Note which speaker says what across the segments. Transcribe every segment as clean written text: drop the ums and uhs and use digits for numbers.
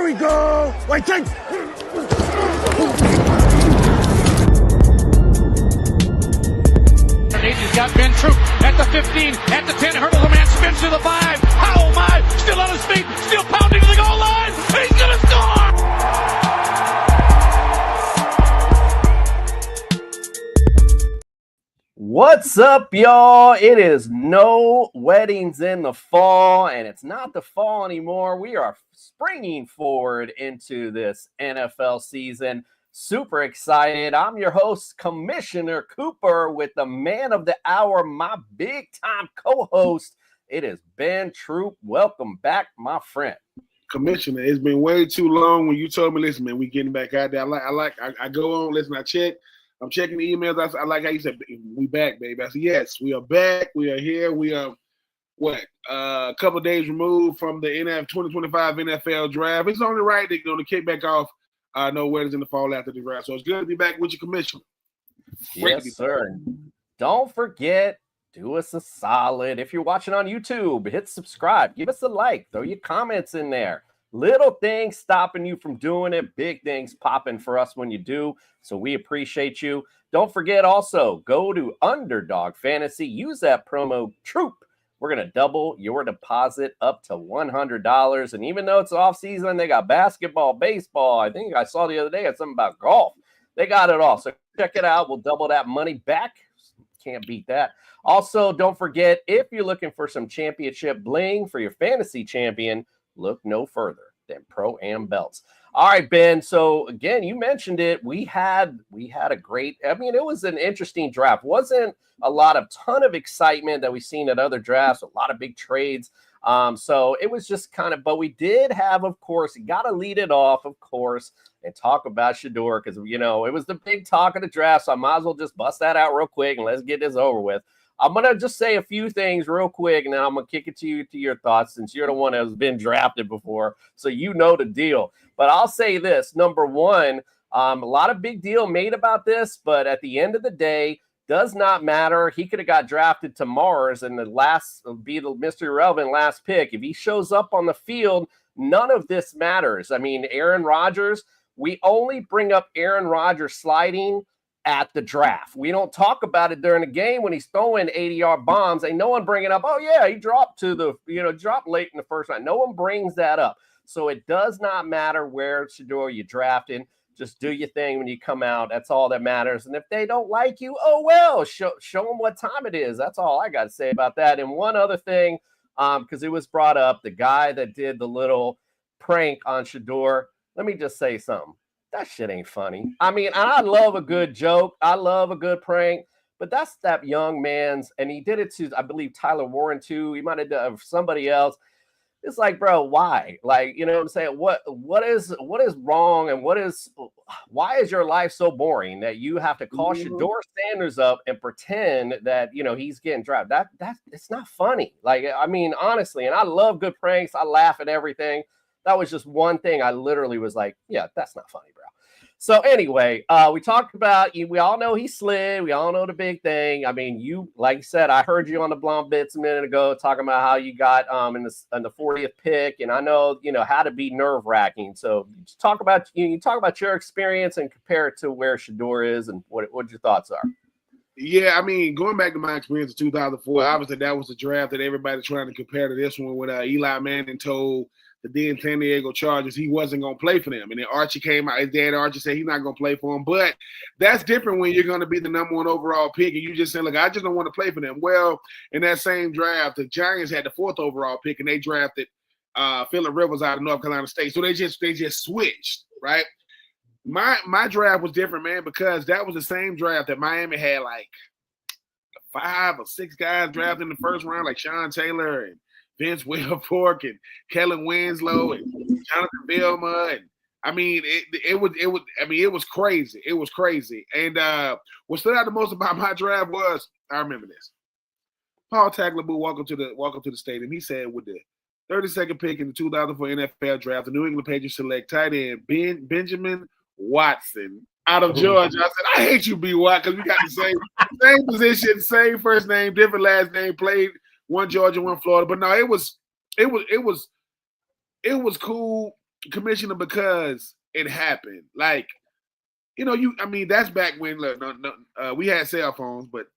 Speaker 1: we go. Wait, take.
Speaker 2: He's got Ben Troupe at the 15, at the 10, hurdle the man, spins to the 5. Oh my, still on his feet, still pounding to the goal line. He's gonna score!
Speaker 3: What's up, y'all? It is no weddings in the fall, and it's not the fall anymore. We are springing forward into this NFL season. Super excited. I'm your host, Commissioner Cooper, with the man of the hour, my big-time co-host. It is Ben Troupe. Welcome back, my friend.
Speaker 4: Commissioner, it's been way too long when you told me, listen, man, we getting back out there. I go on, listen, I check. I'm checking the emails. I like how you said, we back, baby. I said, yes, we are back. We are here. We are, a couple of days removed from the 2025 NFL draft. It's only right to kick back off no weddings in the fall after the draft. So it's good to be back with you, Commissioner.
Speaker 3: Yes, sir. Don't forget, do us a solid. If you're watching on YouTube, hit subscribe. Give us a like. Throw your comments in there. Little things stopping you from doing it. Big things popping for us when you do. So we appreciate you. Don't forget also, go to Underdog Fantasy. Use that promo Troupe. We're going to double your deposit up to $100. And even though it's off season, they got basketball, baseball. I think I saw the other day had something about golf. They got it all. So check it out. We'll double that money back. Can't beat that. Also, don't forget, if you're looking for some championship bling for your fantasy champion, look no further than Pro-Am belts. All right, Ben. So again, you mentioned it. We had a great, it was an interesting draft. Wasn't a lot of ton of excitement that we've seen at other drafts, a lot of big trades. So it was just kind of, but we did have, of course, you got to lead it off, of course, and talk about Shedeur because, it was the big talk of the draft. So I might as well just bust that out real quick and let's get this over with. I'm going to just say a few things real quick, and then I'm going to kick it to you, to your thoughts, since you're the one that has been drafted before, so you know the deal. But I'll say this. Number one, a lot of big deal made about this, but at the end of the day, does not matter. He could have got drafted to Mars and be the Mr. Irrelevant last pick. If he shows up on the field, none of this matters. Aaron Rodgers, we only bring up Aaron Rodgers sliding at the draft. We don't talk about it during the game when he's throwing 80-yard bombs. Ain't no one bringing up, oh yeah, he dropped dropped late in the first round. No one brings that up. So it does not matter where Shedeur you drafted. Just do your thing when you come out. That's all that matters. And if they don't like you, oh well, show them what time it is. That's all I got to say about that. And one other thing, because it was brought up, the guy that did the little prank on Shedeur, let me just say something. That shit ain't funny. I love a good joke. I love a good prank, but that's that young man's, and he did it to, I believe, Tyler Warren too. He might have done somebody else. It's like, bro, why? Like, you know what I'm saying? What is wrong, and why is your life so boring that you have to call Shedeur Sanders up and pretend that, he's getting drafted? That it's not funny. Like, honestly, and I love good pranks. I laugh at everything. That was just one thing I literally was like, yeah, that's not funny, bro. So anyway, we talked about, we all know he slid. We all know the big thing. You, like you said, I heard you on the Blonde Bits a minute ago talking about how you got in the 40th pick. And I know, how to be nerve wracking. So talk about your experience and compare it to where Shedeur is and what your thoughts are.
Speaker 4: Yeah, going back to my experience in 2004, obviously that was the draft that everybody's trying to compare to this one when Eli Manning told the then San Diego Chargers he wasn't going to play for them. And then Archie came out. His dad, Archie, said he's not going to play for them. But that's different when you're going to be the number one overall pick and you just say, look, I just don't want to play for them. Well, in that same draft, the Giants had the 4th overall pick, and they drafted Phillip Rivers out of North Carolina State. So they just switched, right? My draft was different, man, because that was the same draft that Miami had like 5 or 6 guys drafted in the first round, like Sean Taylor and Vince Wilfork and Kellen Winslow and Jonathan Vilma. And it was crazy. It was crazy. And what stood out the most about my draft was, I remember this. Paul Tagliabue welcome to the stadium. He said with the 32nd pick in the 2004 NFL draft, the New England Patriots select tight end Benjamin Watson out of Georgia. I said, I hate you, B. Watt, because we got the same position, same first name, different last name, played one Georgia, one Florida. But no, it was cool. Commissioner, because it happened. Like, that's back when we had cell phones, but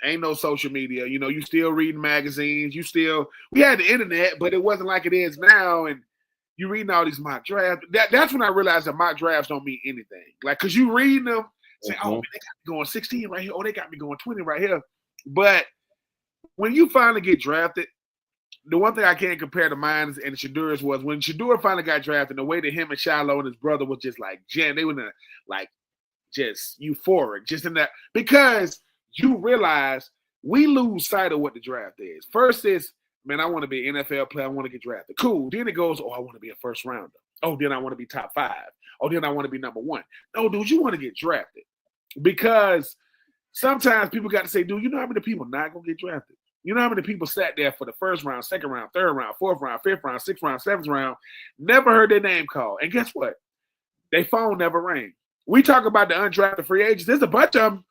Speaker 4: ain't no social media. You still reading magazines. We had the internet, but it wasn't like it is now. And you reading all these mock drafts. That's when I realized that mock drafts don't mean anything. Like, because you reading them, say, oh, man, they got me going 16 right here. Oh, they got me going 20 right here. But when you finally get drafted, the one thing I can't compare to mine and Shadur's was when Shadur finally got drafted, the way that him and Shiloh and his brother was just like, they were just euphoric, just in that, because you realize we lose sight of what the draft is. First is, man, I want to be an NFL player. I want to get drafted. Cool. Then it goes, oh, I want to be a first rounder. Oh, then I want to be top 5. Oh, then I want to be number 1. No, dude, you want to get drafted. Because sometimes people got to say, dude, you know how many people not going to get drafted? You know how many people sat there for the first round, second round, third round, fourth round, fifth round, sixth round, seventh round, never heard their name called. And guess what? Their phone never rang. We talk about the undrafted free agents. There's a bunch of them.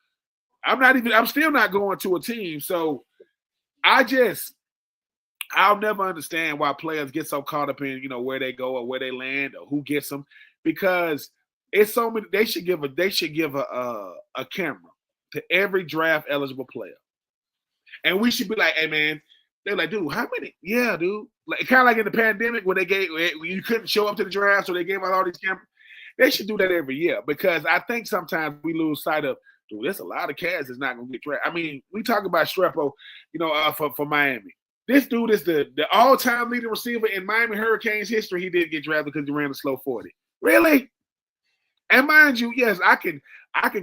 Speaker 4: I'm still not going to a team. So I'll never understand why players get so caught up in, where they go or where they land or who gets them, because it's so many. They should give a camera to every draft eligible player. And we should be like, hey, man, they're like, dude, how many? Yeah, dude. Like, kind of like in the pandemic when you couldn't show up to the draft, so they gave out all these cameras. They should do that every year, because I think sometimes we lose sight of, dude, there's a lot of cats that's not going to get drafted. I mean, we talk about Strepo, for Miami. This dude is the all-time leading receiver in Miami Hurricanes history. He did get drafted because he ran a slow 40. Really? And mind you, yes, I can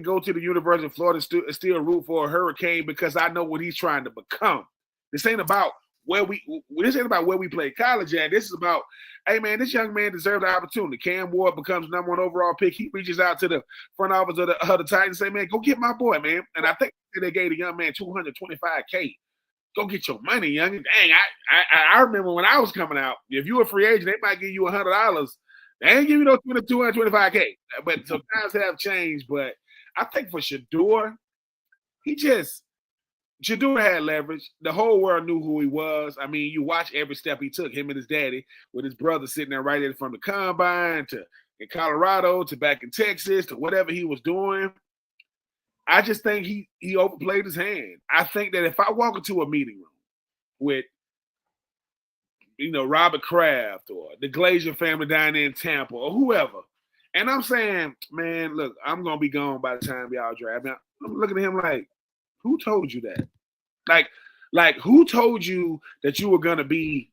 Speaker 4: go to the University of Florida and still root for a Hurricane because I know what he's trying to become. This ain't about where we play college at. This is about, hey, man, this young man deserves the opportunity. Cam Ward becomes number 1 overall pick. He reaches out to the front office of the Titans and say, man, go get my boy, man. And I think they gave the young man $225K. Go get your money, young. Dang, I remember when I was coming out, if you were a free agent, they might give you $100. They ain't give you no $225K. But so times have changed. But I think for Shador, Shador had leverage. The whole world knew who he was. I mean, you watch every step he took, him and his daddy, with his brother sitting there right there from the combine to in Colorado to back in Texas to whatever he was doing. I just think he overplayed his hand. I think that if I walk into a meeting room with, Robert Kraft or the Glazier family down there in Tampa or whoever, and I'm saying, man, look, I'm going to be gone by the time y'all draft. Now, I'm looking at him like, who told you that? Like who told you that you were going to be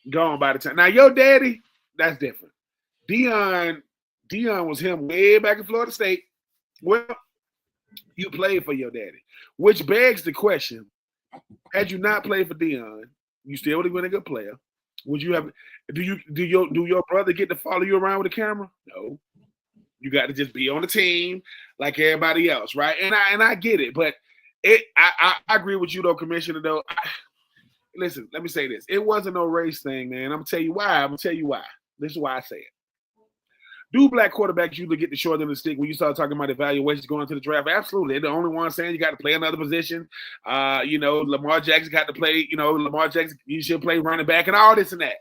Speaker 4: gone by the time? Now, your daddy, that's different. Dion was him way back in Florida State. Well, you played for your daddy, which begs the question: had you not played for Dion, you still would have been a good player. Would you have? Do your brother get to follow you around with a camera? No, you got to just be on the team like everybody else, right? And I get it, but I agree with you though, Commissioner. Though, listen, let me say this: it wasn't no race thing, man. I'm gonna tell you why. This is why I say it. Do black quarterbacks usually get the short end of the stick when you start talking about evaluations going to the draft? Absolutely. They're the only ones saying you got to play another position. Lamar Jackson got to play, Lamar Jackson, you should play running back and all this and that.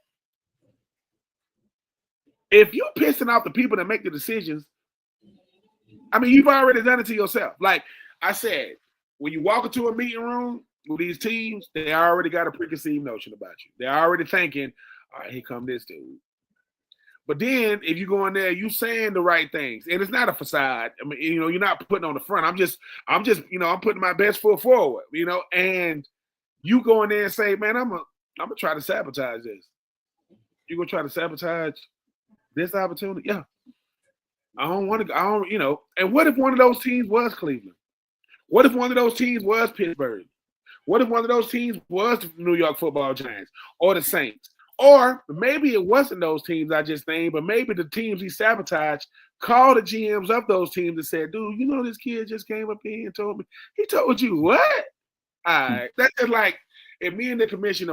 Speaker 4: If you're pissing off the people that make the decisions, I mean, you've already done it to yourself. Like I said, when you walk into a meeting room with these teams, they already got a preconceived notion about you. They're already thinking, all right, here come this dude. But then if you go in there, you saying the right things, and it's not a facade. I mean, you're not putting on the front. I'm just, I'm putting my best foot forward, and you go in there and say, man, I'm gonna try to sabotage this. You gonna try to sabotage this opportunity? Yeah. I don't want to, and what if one of those teams was Cleveland? What if one of those teams was Pittsburgh? What if one of those teams was the New York Football Giants or the Saints? Or maybe it wasn't those teams I just named, but maybe the teams he sabotaged called the GMs of those teams and said, dude, this kid just came up here and told me. He told you what? All right. That's just like if me and the commissioner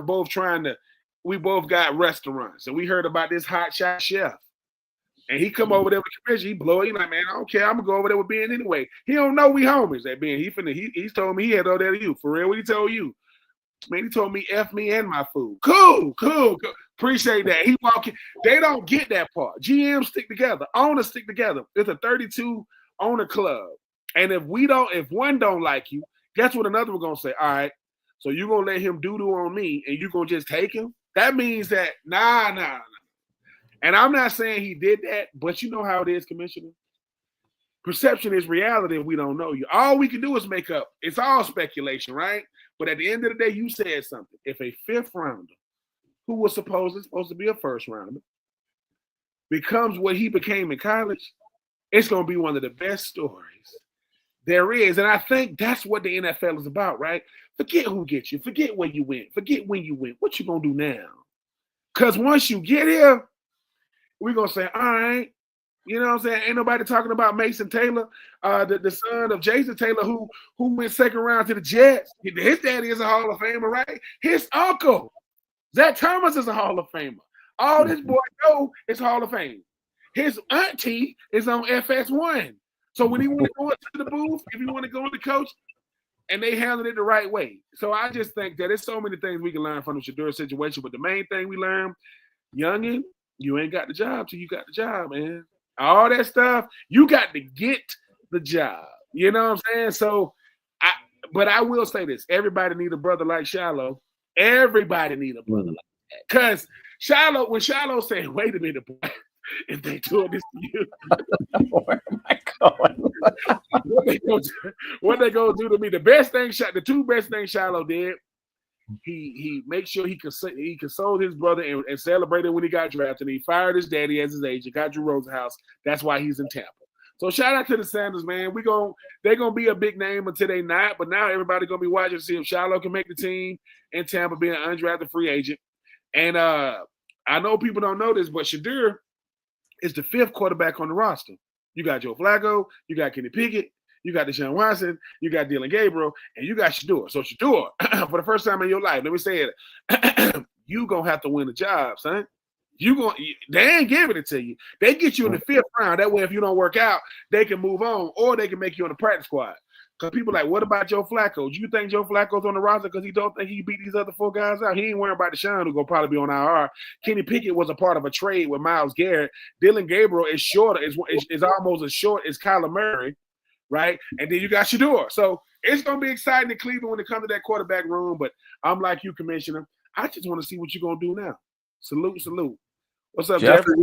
Speaker 4: we both got restaurants and we heard about this hot shot chef. And he come over there with the commissioner, he blow it. He's like, man, I don't care. I'm going to go over there with Ben anyway. He don't know we homies. That Ben, he's told me he had over there to you. For real, what he told you? Man, he told me F me and my food. Cool. Appreciate that. He walking. They don't get that part. GMs stick together. Owners stick together. It's a 32 owner club. And if one don't like you, guess what another one gonna say? All right, so you're gonna let him doo-doo on me and you're gonna just take him? That means that nah. And I'm not saying he did that, but you know how it is, Commissioner. Perception is reality if we don't know you. All we can do is make up. It's all speculation, right? But at the end of the day, you said something. If a fifth rounder, who was supposed to be a first rounder, becomes what he became in college, it's going to be one of the best stories there is. And I think that's what the NFL is about, right? Forget who gets you. Forget where you went. Forget when you went. What you going to do now? Because once you get here, we're going to say, all right, you know what I'm saying? Ain't nobody talking about Mason Taylor, the son of Jason Taylor, who went second round to the Jets. His daddy is a Hall of Famer, right? His uncle, Zach Thomas, is a Hall of Famer. All this boy know is Hall of Fame. His auntie is on FS1. So when he want to go into the booth, if he want to go into coach, and they handled it the right way. So I just think that there's so many things we can learn from the Shedeur situation. But the main thing we learned, youngin', you ain't got the job till you got the job, man. All that stuff, you got to get the job. You know what I'm saying? So, but I will say this. Everybody need a brother like Shiloh. Everybody need a brother like that. Because when Shiloh said, wait a minute, boy, if they doing this to you,
Speaker 3: where am I going?
Speaker 4: what they gonna do to me? The two best things Shiloh did, he made sure he consoled his brother and celebrated when he got drafted. He fired his daddy as his agent, got Drew Rosenhaus. That's why he's in Tampa. So shout out to the Sanders, man. They're gonna be a big name until they not, but now everybody gonna be watching to see if Shiloh can make the team in Tampa, being an undrafted free agent. And I know people don't know this, but Shedeur is the fifth quarterback on the roster. You got Joe Flacco, you got Kenny Pickett, you got Deshaun Watson, you got Dylan Gabriel, and you got Shedeur. So Shedeur, for the first time in your life, let me say it, you gonna have to win the job, son. They ain't giving it to you. They get you in the fifth round. That way, if you don't work out, they can move on, or they can make you on the practice squad. Because people are like, what about Joe Flacco? Do you think Joe Flacco's on the roster because he don't think he beat these other four guys out? He ain't worrying about Deshaun, who's going to probably be on IR. Kenny Pickett was a part of a trade with Myles Garrett. Dylan Gabriel is shorter, is almost as short as Kyler Murray, right? And then you got Shedeur. So it's going to be exciting in Cleveland when it comes to that quarterback room. But I'm like you, Commissioner. I just want to see what you're going to do now. Salute. What's up, Jeffrey?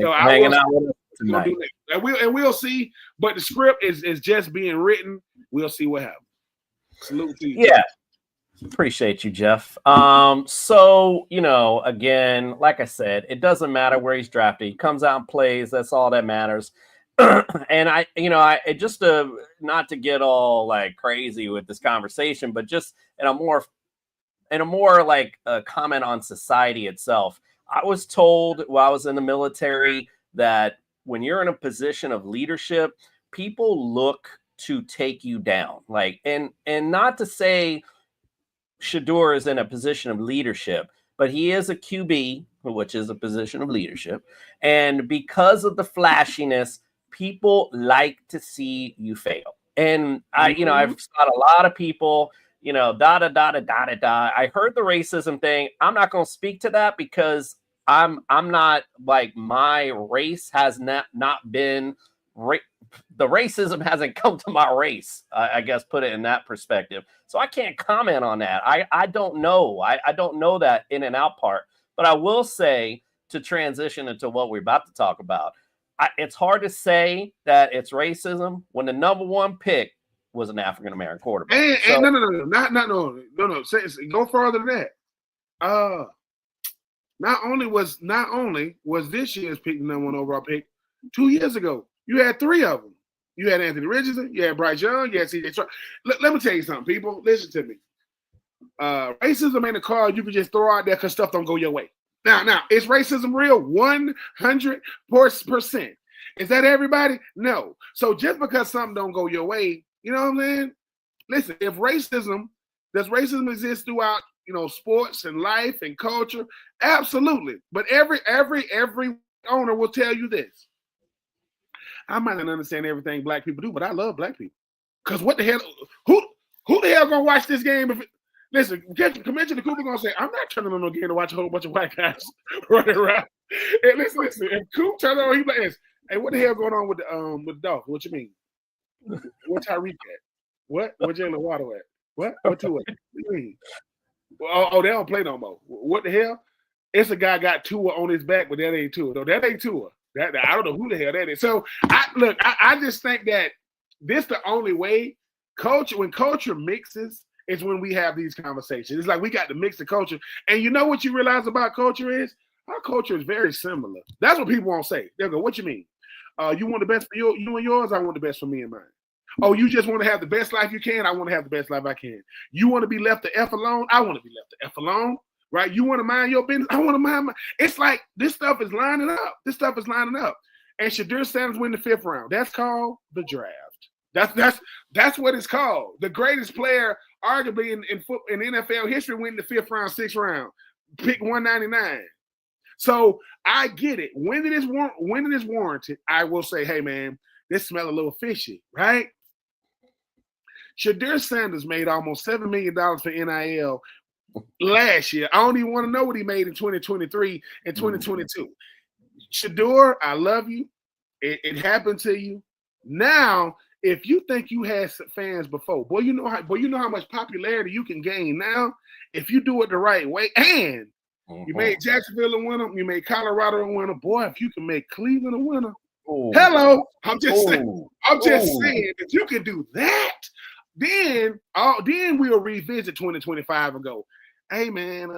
Speaker 4: So hanging out with us tonight. And we'll see. But the script is just being written. We'll see what happens. Salute to you.
Speaker 3: Yeah. Appreciate you, Jeff. So, again, like I said, it doesn't matter where he's drafted. He comes out and plays. That's all that matters. And I just not to get all like crazy with this conversation, but just in a more like a comment on society itself. I was told while I was in the military that when you're in a position of leadership, people look to take you down. Like, and not to say Shedeur is in a position of leadership, but he is a QB, which is a position of leadership. And because of the flashiness, people like to see you fail. And I've got a lot of people, I heard the racism thing. I'm not going to speak to that because I'm not like my race has not been the racism hasn't come to my race. I guess put it in that perspective. So I can't comment on that. I don't know. I don't know that in and out part. But I will say, to transition into what we're about to talk about, it's hard to say that it's racism when the number one pick was an African-American quarterback.
Speaker 4: No. Go farther than that. Not only was this year's pick the number one overall pick, 2 years ago, you had three of them. You had Anthony Richardson, you had Bryce Young, you had C.J. Stroud. Let me tell you something, people. Listen to me. Racism ain't a card you can just throw out there because stuff don't go your way. Now, is racism real? 100%. Is that everybody? No. So just because something don't go your way, you know what I'm saying? Listen, if racism exist throughout, sports and life and culture, absolutely. But every owner will tell you this. I might not understand everything black people do, but I love black people. Because what the hell? Who the hell gonna watch this game? Listen, Commissioner Cooper gonna say, I'm not turning on no game to watch a whole bunch of white guys running around. And listen, if Coop turns on, he like, hey, what the hell going on with the Dolphins? What you mean? What Tyreek at? What Jalen Waddle at? What Tua? What do you mean? Oh, they don't play no more. What the hell? It's a guy got Tua on his back, but that ain't Tua. No, that ain't Tua. I don't know who the hell that is. So I just think that this the only way when culture mixes is when we have these conversations. It's like we got to mix the culture. And you know what you realize about culture is? Our culture is very similar. That's what people won't say. They'll go, what you mean? You want the best for you and yours? I want the best for me and mine. Oh, you just want to have the best life you can? I want to have the best life I can. You want to be left the F alone? I want to be left the F alone. Right? You want to mind your business? I want to mind my. It's like this stuff is lining up. And Shadur Sanders win the 5th round. That's called the draft. That's what it's called. The greatest player, arguably in NFL history, went in the 5th round, 6th round, pick 199. So I get it. When it is warranted, I will say, hey man, this smell a little fishy, right? Shadur Sanders made almost $7 million for NIL last year. I don't even want to know what he made in 2023 and 2022. Shadur, I love you. It happened to you. Now, if you think you had fans before, you know how much popularity you can gain now if you do it the right way. And you made Jacksonville a winner, you made Colorado a winner. Boy, if you can make Cleveland a winner, hello. I'm just saying that you can do that. Then we'll revisit 2025 and go, hey man,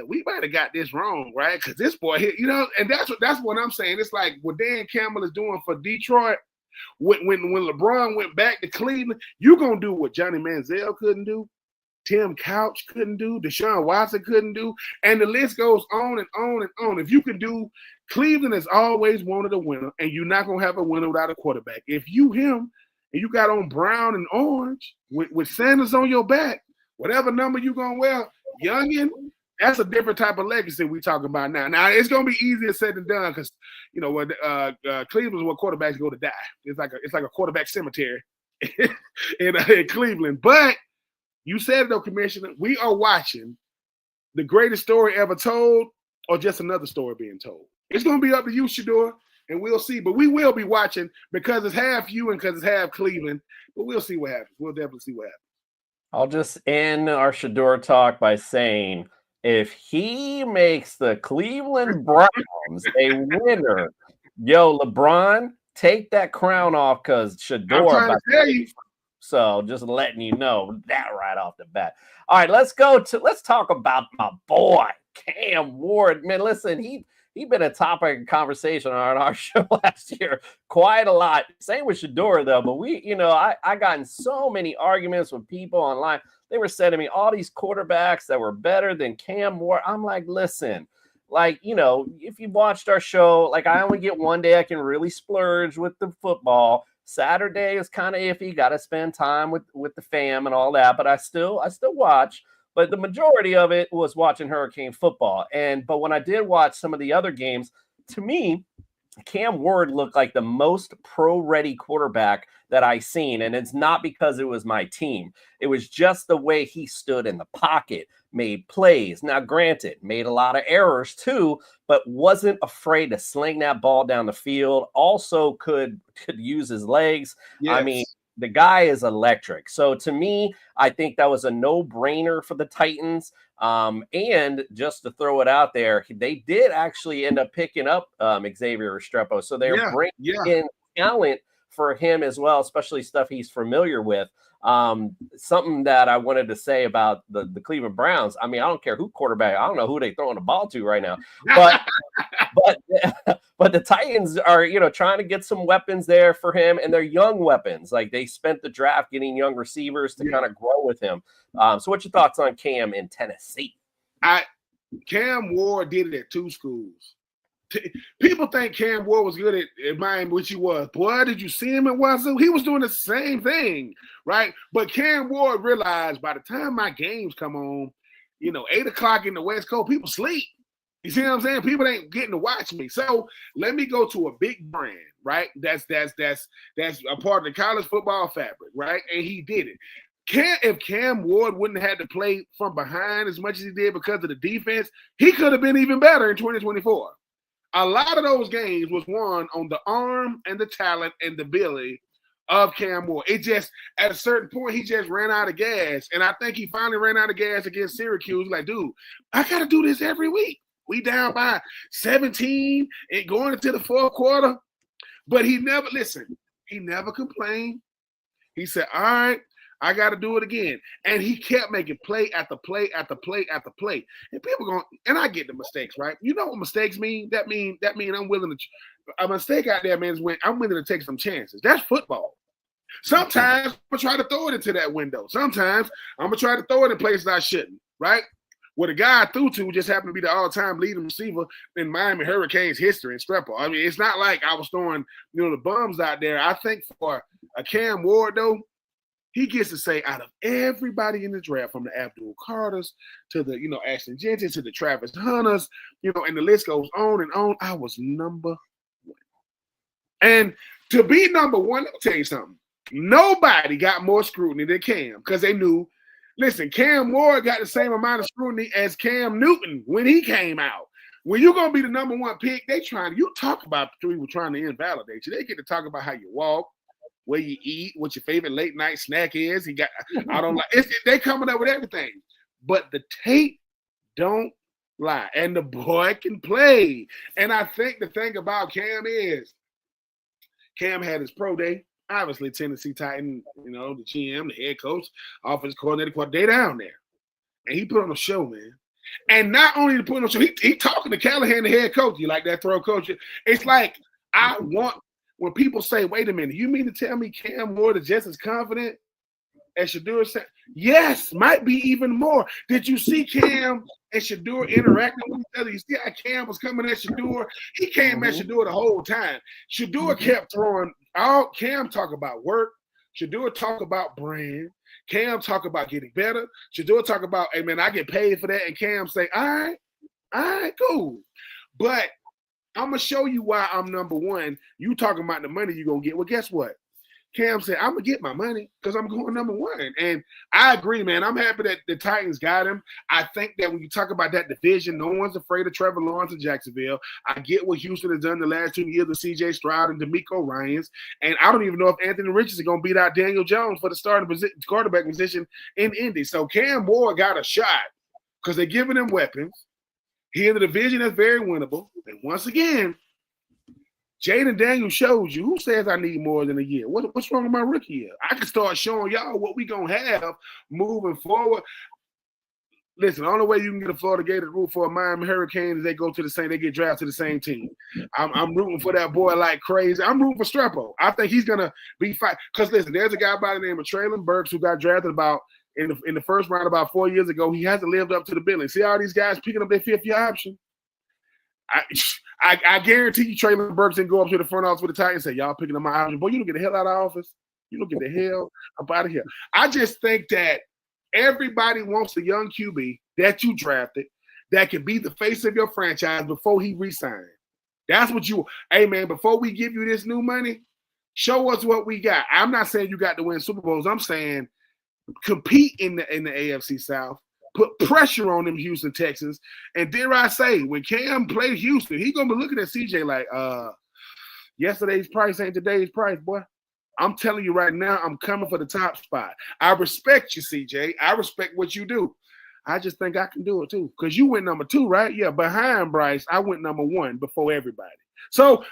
Speaker 4: we might have got this wrong, right? Because this boy here, and that's what I'm saying. It's like what Dan Campbell is doing for Detroit. When LeBron went back to Cleveland, you're gonna do what Johnny Manziel couldn't do, Tim Couch couldn't do, Deshaun Watson couldn't do, and the list goes on and on and on. If you can do, Cleveland has always wanted a winner, and you're not gonna have a winner without a quarterback. If you him and you got on brown and orange with Sanders on your back, whatever number you gonna wear, youngin', that's a different type of legacy we talking about now. Now it's gonna be easier said than done because Cleveland's where quarterbacks go to die. It's like a quarterback cemetery in Cleveland. But you said it though, Commissioner. We are watching the greatest story ever told, or just another story being told. It's gonna be up to you, Shador, and we'll see. But we will be watching because it's half you and because it's half Cleveland. But we'll see what happens. We'll definitely see what happens.
Speaker 3: I'll just end our Shador talk by saying, if he makes the Cleveland Browns a winner, yo, LeBron, take that crown off because Shador.
Speaker 4: I'm trying to tell you.
Speaker 3: So just letting you know that right off the bat. All right, let's talk about my boy, Cam Ward. Man, listen, he been a topic of conversation on our show last year quite a lot. Same with Shador, though. But I got in so many arguments with people online. They were sending me all these quarterbacks that were better than Cam Ward. I'm like, listen, if you watched our show, I only get one day I can really splurge with the football. Saturday is kind of iffy. Got to spend time with the fam and all that. But I still watch. But the majority of it was watching Hurricane football. But when I did watch some of the other games, to me, Cam Ward looked like the most pro-ready quarterback that I seen. And it's not because it was my team. It was just the way he stood in the pocket, made plays. Now, granted, made a lot of errors too, but wasn't afraid to sling that ball down the field. Also could use his legs. Yes. I mean, the guy is electric. So to me, I think that was a no-brainer for the Titans. And just to throw it out there, they did actually end up picking up Xavier Restrepo. So they're bringing in talent for him as well, especially stuff he's familiar with. Something that I wanted to say about the Cleveland Browns. I mean, I don't care who quarterback. I don't know who they throwing the ball to right now. But the Titans are, trying to get some weapons there for him, and they're young weapons. Like, they spent the draft getting young receivers to kind of grow with him. So what's your thoughts on Cam in Tennessee?
Speaker 4: Cam Ward did it at two schools. People think Cam Ward was good at Miami, which he was. Boy, did you see him at Wazoo? He was doing the same thing, right? But Cam Ward realized by the time my games come on, 8 o'clock in the West Coast, people sleep. You see what I'm saying? People ain't getting to watch me. So let me go to a big brand, right? That's a part of the college football fabric, right? And he did it. If Cam Ward wouldn't have had to play from behind as much as he did because of the defense, he could have been even better in 2024. A lot of those games was won on the arm and the talent and the ability of Cam Ward. It just, at a certain point, he just ran out of gas. And I think he finally ran out of gas against Syracuse. Like, dude, I got to do this every week. We down by 17 and going into the fourth quarter. But he never complained. He said, all right, I got to do it again. And he kept making play after play after play after play. And people going, and I get the mistakes, right? You know what mistakes mean? That mean I'm willing to, a mistake out there, man, is when I'm willing to take some chances. That's football. Sometimes I'm going to try to throw it into that window. Sometimes I'm going to try to throw it in places I shouldn't, right? Well, the guy I threw to just happened to be the all-time leading receiver in Miami Hurricanes history in Troupe. I mean, it's not like I was throwing, the bums out there. I think for a Cam Ward, though, he gets to say out of everybody in the draft, from the Abdul Carters to the, Ashton Jenkins to the Travis Hunters, and the list goes on and on. I was number one. And to be number one, let me tell you something. Nobody got more scrutiny than Cam because they knew, listen, Cam Ward got the same amount of scrutiny as Cam Newton when he came out. When you're going to be the number one pick, you talk about the three were trying to invalidate you. They get to talk about how you walk, where you eat, what your favorite late night snack is. They coming up with everything. But the tape don't lie. And the boy can play. And I think the thing about Cam is Cam had his pro day. Obviously, Tennessee Titan, the GM, the head coach, offensive coordinator, they down there. And he put on a show, man. And not only to put on a show, he talking to Callahan, the head coach. You like that throw coach? It's like, I want, when people say, wait a minute, you mean to tell me Cam Ward is just as confident as Shedeur said? Yes, might be even more. Did you see Cam and Shedeur interacting with each other? You see how Cam was coming at Shedeur? He came at Shedeur the whole time. Shedeur kept throwing. Cam talk about work. Shedeur talk about brand. Cam talk about getting better. Shedeur talk about, hey, man, I get paid for that. And Cam say, all right, cool. But I'm going to show you why I'm number one. You talking about the money you're going to get. Well, guess what? Cam said, I'm going to get my money because I'm going number one. And I agree, man. I'm happy that the Titans got him. I think that when you talk about that division, no one's afraid of Trevor Lawrence in Jacksonville. I get what Houston has done the last 2 years with C.J. Stroud and DeMeco Ryans. And I don't even know if Anthony Richardson is going to beat out Daniel Jones for the starting quarterback position in Indy. So Cam Ward got a shot because they're giving him weapons. He in the division that's very winnable. And once again, Jaden Daniels shows you. Who says I need more than a year? What's wrong with my rookie year? I can start showing y'all what we going to have moving forward. Listen, the only way you can get a Florida Gator root for a Miami Hurricane is they get drafted to the same team. I'm rooting for that boy like crazy. I'm rooting for Strepo. I think he's going to be fine. Because, listen, there's a guy by the name of Traylon Burks who got drafted about in the first round about 4 years ago. He hasn't lived up to the billing. See all these guys picking up their fifth-year option? I guarantee you Traylon Burks didn't go up to the front office with the Titans and say, y'all picking up my option. Boy, you don't get the hell out of office. You don't get the hell up out of here. I just think that everybody wants a young QB that you drafted that can be the face of your franchise before he resigns. That's what hey, man, before we give you this new money, show us what we got. I'm not saying you got to win Super Bowls. I'm saying compete in the AFC South. Put pressure on them Houston Texans. And dare I say, when Cam played Houston, he's going to be looking at CJ like, yesterday's price ain't today's price, boy. I'm telling you right now, I'm coming for the top spot. I respect you, CJ. I respect what you do. I just think I can do it too. Because you went number 2, right? Yeah, behind Bryce, I went number 1 before everybody. So,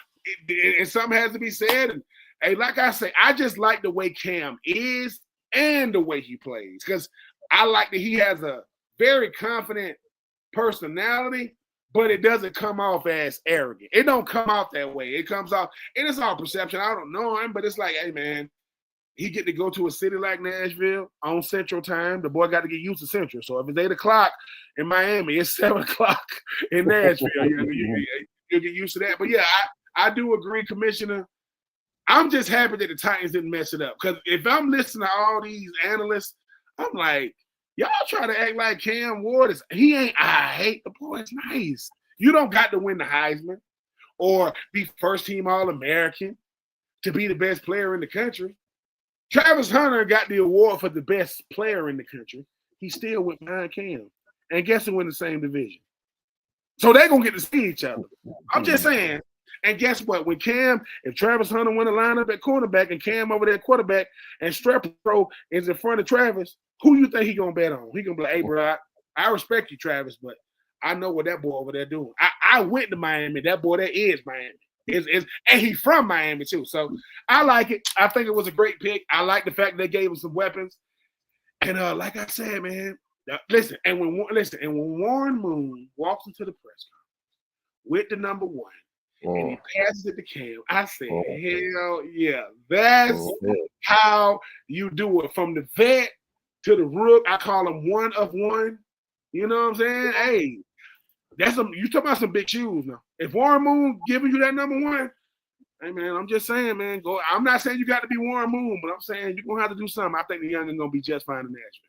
Speaker 4: and something has to be said. And hey, like I say, I just like the way Cam is and the way he plays. Because I like that he has a very confident personality, but it doesn't come off as arrogant. It don't come off that way. It comes off, and it's all perception. I don't know him, but it's like, hey, man, he get to go to a city like Nashville on Central Time. The boy got to get used to Central. So if it's 8 o'clock in Miami, it's 7 o'clock in Nashville. You get used to that. But, yeah, I do agree, Commissioner. I'm just happy that the Titans didn't mess it up. Because if I'm listening to all these analysts, I'm like, y'all try to act like Cam Ward is – he ain't – I hate the boy. It's nice. You don't got to win the Heisman or be first-team All-American to be the best player in the country. Travis Hunter got the award for the best player in the country. He still went behind Cam. And guess who in the same division? So they're going to get to see each other. I'm just saying. And guess what? When if Travis Hunter went to line up at cornerback and Cam over there at quarterback and Strepro is in front of Travis, who you think he going to bet on? He going to be like, hey, bro, I respect you, Travis, but I know what that boy over there doing. I went to Miami. That boy there is Miami. And he's from Miami, too. So I like it. I think it was a great pick. I like the fact they gave him some weapons. And like I said, man, listen, and when Warren Moon walks into the press conference with the number 1 and he passes it to Cam, I said, hell yeah, that's how you do it. From the vet to the rook, I call him one of one. You know what I'm saying? Hey, you talking about some big shoes now. If Warren Moon giving you that number 1, hey man, I'm just saying, man, go. I'm not saying you got to be Warren Moon, but I'm saying you're gonna have to do something. I think the young is gonna be just fine in Nashville.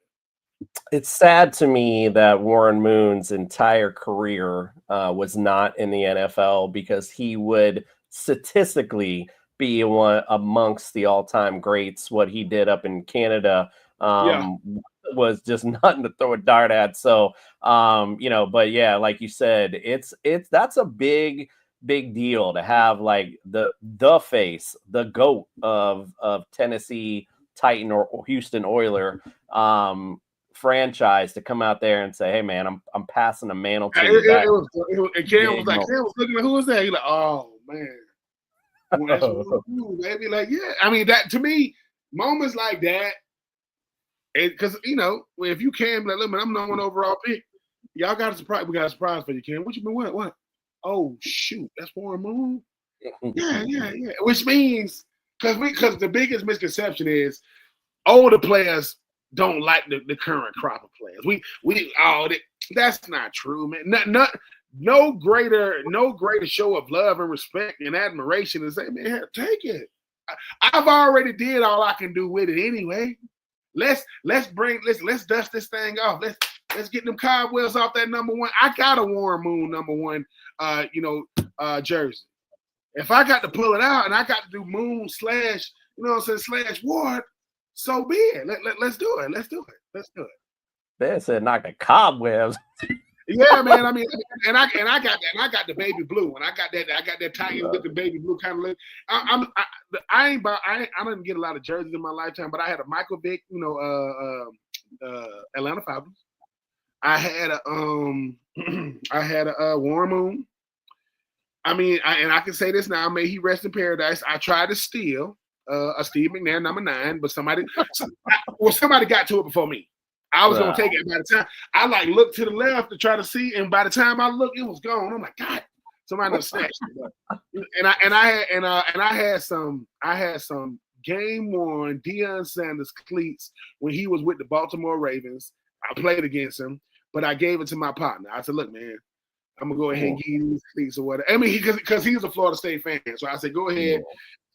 Speaker 3: It's sad to me that Warren Moon's entire career was not in the NFL, because he would statistically be one amongst the all-time greats. What he did up in Canada was just nothing to throw a dart at. So, but yeah, like you said, that's a big deal to have like the face, the GOAT of Tennessee Titan or Houston Oiler franchise to come out there and say, hey man, I'm passing the mantle to you.
Speaker 4: And Cam was looking at who was that? He like, oh man. Baby. Like, yeah. I mean, that to me, moments like that, because if you Cam, like, look, man, I'm number 1 overall pick. Y'all got a surprise. We got a surprise for you, Cam. What you been what? Oh shoot, that's Warren Moon. Yeah. Which means because the biggest misconception is older players don't like the current crop of players. That's not true, man. No greater show of love and respect and admiration than say, man, here, take it. I've already did all I can do with it anyway. Let's dust this thing off. Let's get them cobwebs off that number 1. I got a Warren Moon number 1 jersey. If I got to pull it out and I got to do Moon / Ward, so be it. Let's do it. Let's do it.
Speaker 3: They said knock the cobwebs.
Speaker 4: Yeah, man. I mean, and I got the baby blue, and I got that tiny looking baby blue kind of look. I didn't get a lot of jerseys in my lifetime, but I had a Michael Vick, Atlanta Falcons. I had a Warren Moon. I mean, I can say this now. May he rest in paradise. I tried to steal a Steve McNair number 9, but somebody got to it before me. I was gonna take it. By the time I looked to the left to try to see, and by the time I looked, it was gone. I'm like, God, somebody done snatched it. And I had some game worn Deion Sanders cleats when he was with the Baltimore Ravens. I played against him, but I gave it to my partner. I said, look, man, I'm gonna go ahead and give you these cleats or whatever. I mean, because he's a Florida State fan, so I said, go ahead.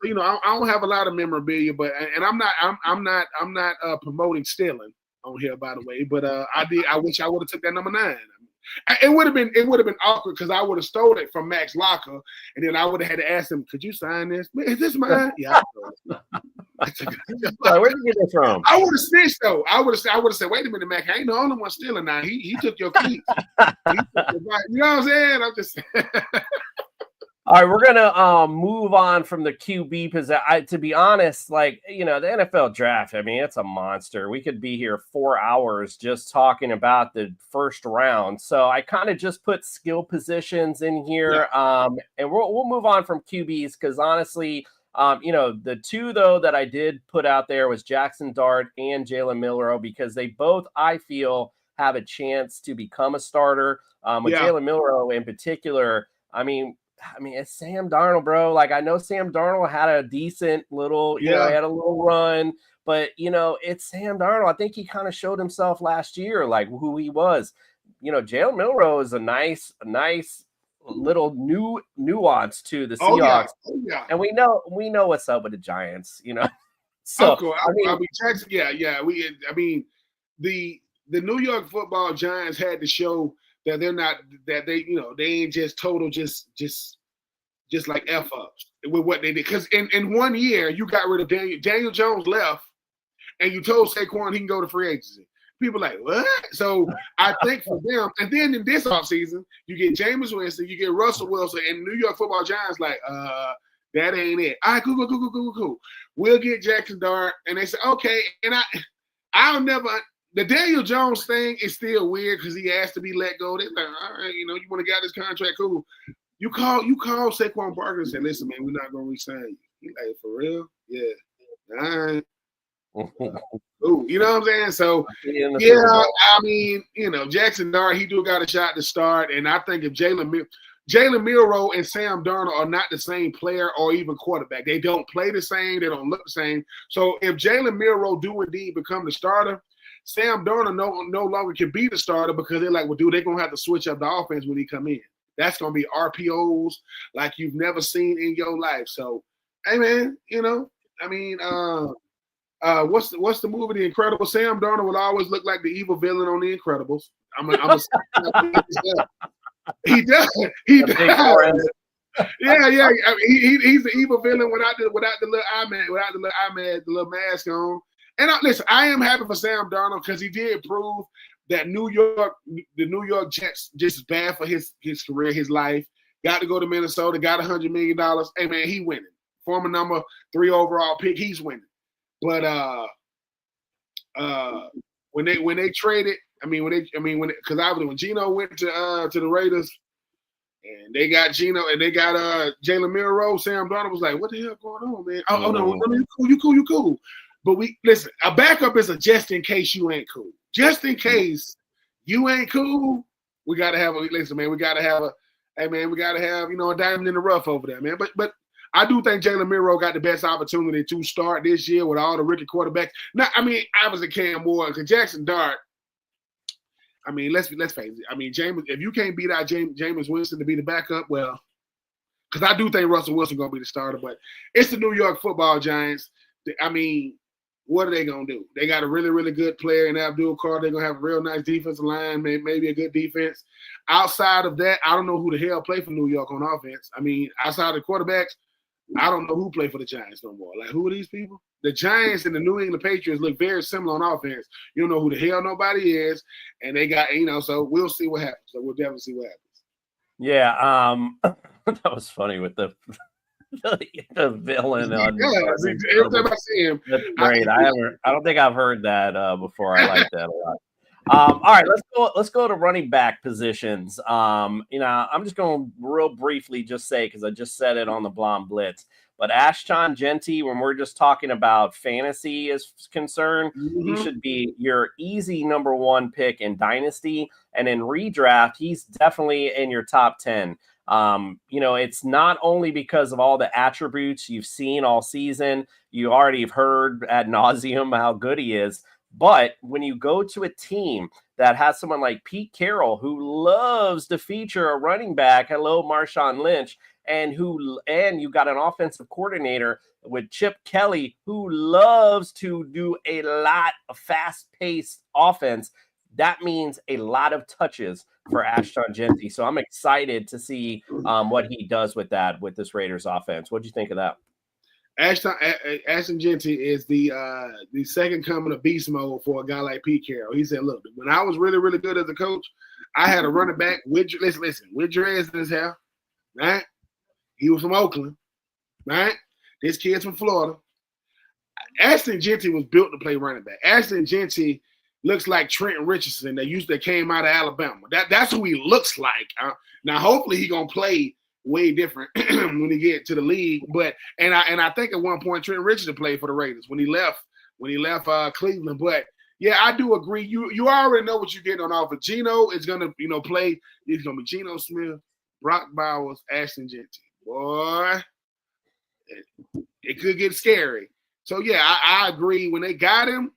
Speaker 4: So, I don't have a lot of memorabilia, but I'm not promoting stealing on here, by the way. But I wish I would have took that number 9. It would have been awkward because I would have stole it from Max Locker, and then I would have had to ask him, "Could you sign this? Is this mine?" Yeah.
Speaker 3: Where'd you get this from?
Speaker 4: I would have snitched though. I would have said, "Wait a minute, Mac. I ain't the only one stealing now. He took your keys." You know what I'm saying? I'm just.
Speaker 3: All right, we're gonna move on from the QB position. To be honest, the NFL draft, I mean, it's a monster. We could be here 4 hours just talking about the first round. So I kind of just put skill positions in here, and we'll move on from QBs because honestly, the 2 though that I did put out there was Jackson Dart and Jalen Milroe because they both, I feel, have a chance to become a starter. With Jalen Milroe in particular, I mean, it's Sam Darnold, bro. I know Sam Darnold had a decent little, he had a little run, but, it's Sam Darnold. I think he kind of showed himself last year, who he was. Jalen Milroe is a nice little nuance to the Seahawks. And we know what's up with the Giants, So,
Speaker 4: cool. Jackson, the New York Football Giants had to show that they're not, that they ain't just total just like F ups with what they did. Because in 1 year, you got rid of Daniel Jones left and you told Saquon he can go to free agency. People like, what? So I think for them, and then in this offseason, you get Jameis Winston, you get Russell Wilson, and New York Football Giants like, that ain't it. All right, cool. We'll get Jackson Dart. And they say, okay. And I'll never – the Daniel Jones thing is still weird because he asked to be let go. They're like, all right, you want to get this contract, cool. You call Saquon Barkley and say, listen, man, we're not going to re-sign you. He's like, for real? Yeah. All right. Ooh, you know what I'm saying? So, yeah, I mean, Jackson Dart, he do got a shot to start. And I think if Jalen Milroe and Sam Darnold are not the same player or even quarterback. They don't play the same. They don't look the same. So if Jalen Milroe do indeed become the starter, Sam Darnold no longer can be the starter because they're like, well, dude, they're going to have to switch up the offense when he come in. That's going to be RPOs like you've never seen in your life. So, hey, man, what's the movie, The Incredibles? Sam Darnold will always look like the evil villain on The Incredibles. He does. He does. Yeah. I mean, he's the evil villain without the little the little mask on. And listen, I am happy for Sam Darnold because he did prove that the New York Jets just as bad for his career, his life. Got to go to Minnesota, got $100 million. Hey man, he winning. Former number 3 overall pick, he's winning. But when they traded, when Geno went to the Raiders, and they got Geno and they got Jalen Milroe, Sam Darnold was like, "What the hell going on, man? Oh no, you cool." But listen, a backup is a just in case you ain't cool. Just in case you ain't cool, we gotta have a diamond in the rough over there, man. But I do think Jalen Milroe got the best opportunity to start this year with all the rookie quarterbacks. Now, obviously Cam Moore, because Jackson Dart. Let's face it. James, if you can't beat out Jameis Winston to be the backup, well, because I do think Russell Wilson going to be the starter, but it's the New York Football Giants. What are they going to do? They got a really, really good player in Abdul Carter. They're going to have a real nice defensive line, maybe a good defense. Outside of that, I don't know who the hell play for New York on offense. Outside of the quarterbacks, I don't know who play for the Giants no more. Like, who are these people? The Giants and the New England Patriots look very similar on offense. You don't know who the hell nobody is, and they got, so we'll see what happens. So we'll definitely see what happens.
Speaker 3: Yeah, that was funny with the villain.
Speaker 4: Every time I see him,
Speaker 3: that's great. I don't think I've heard that before. I like that a lot. All right, let's go to running back positions. I'm just going to real briefly just say, because I just said it on the Blonde Blitz, but Ashton Genty, when we're just talking about fantasy is concerned, he should be your easy number 1 pick in Dynasty, and in redraft, he's definitely in your top 10. It's not only because of all the attributes you've seen all season, you already have heard ad nauseum how good he is. But when you go to a team that has someone like Pete Carroll, who loves to feature a running back, hello, Marshawn Lynch, and you got an offensive coordinator with Chip Kelly, who loves to do a lot of fast-paced offense, that means a lot of touches for Ashton Genty. So I'm excited to see what he does with this Raiders offense. What do you think of that?
Speaker 4: Ashton Genty is the second coming of beast mode for a guy like Pete Carroll. He said, look, when I was really, really good as a coach, I had a running back with dreads in his hair, right? He was from Oakland, right? This kid's from Florida. Ashton Genty was built to play running back. Ashton Genty looks like Trenton Richardson that came out of Alabama. That's who he looks like. Now, hopefully he going to play way different when he get to the league. But I think at one point Trent Richardson played for the Raiders when he left Cleveland. But yeah, I do agree. You already know what you're getting on offense. Geno is gonna play. It's gonna be Geno Smith, Brock Bowers, Ashton Genty. Boy, it could get scary. So yeah, I agree. When they got him,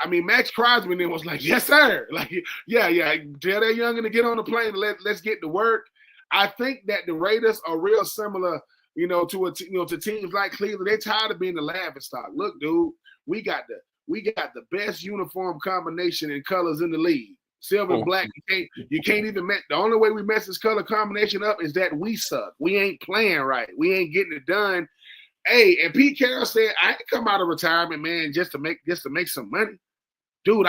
Speaker 4: Max Crosby then was like, yes sir. Like yeah. Tell that youngin' to get on the plane. And let's get to work. I think that the Raiders are real similar, to teams like Cleveland. They're tired of being the laughingstock. Look, dude, we got the best uniform combination in colors in the league. Silver and black. You can't even mess. The only way we mess this color combination up is that we suck. We ain't playing right. We ain't getting it done. Hey, and Pete Carroll said, I ain't come out of retirement, man, just to make some money. Dude,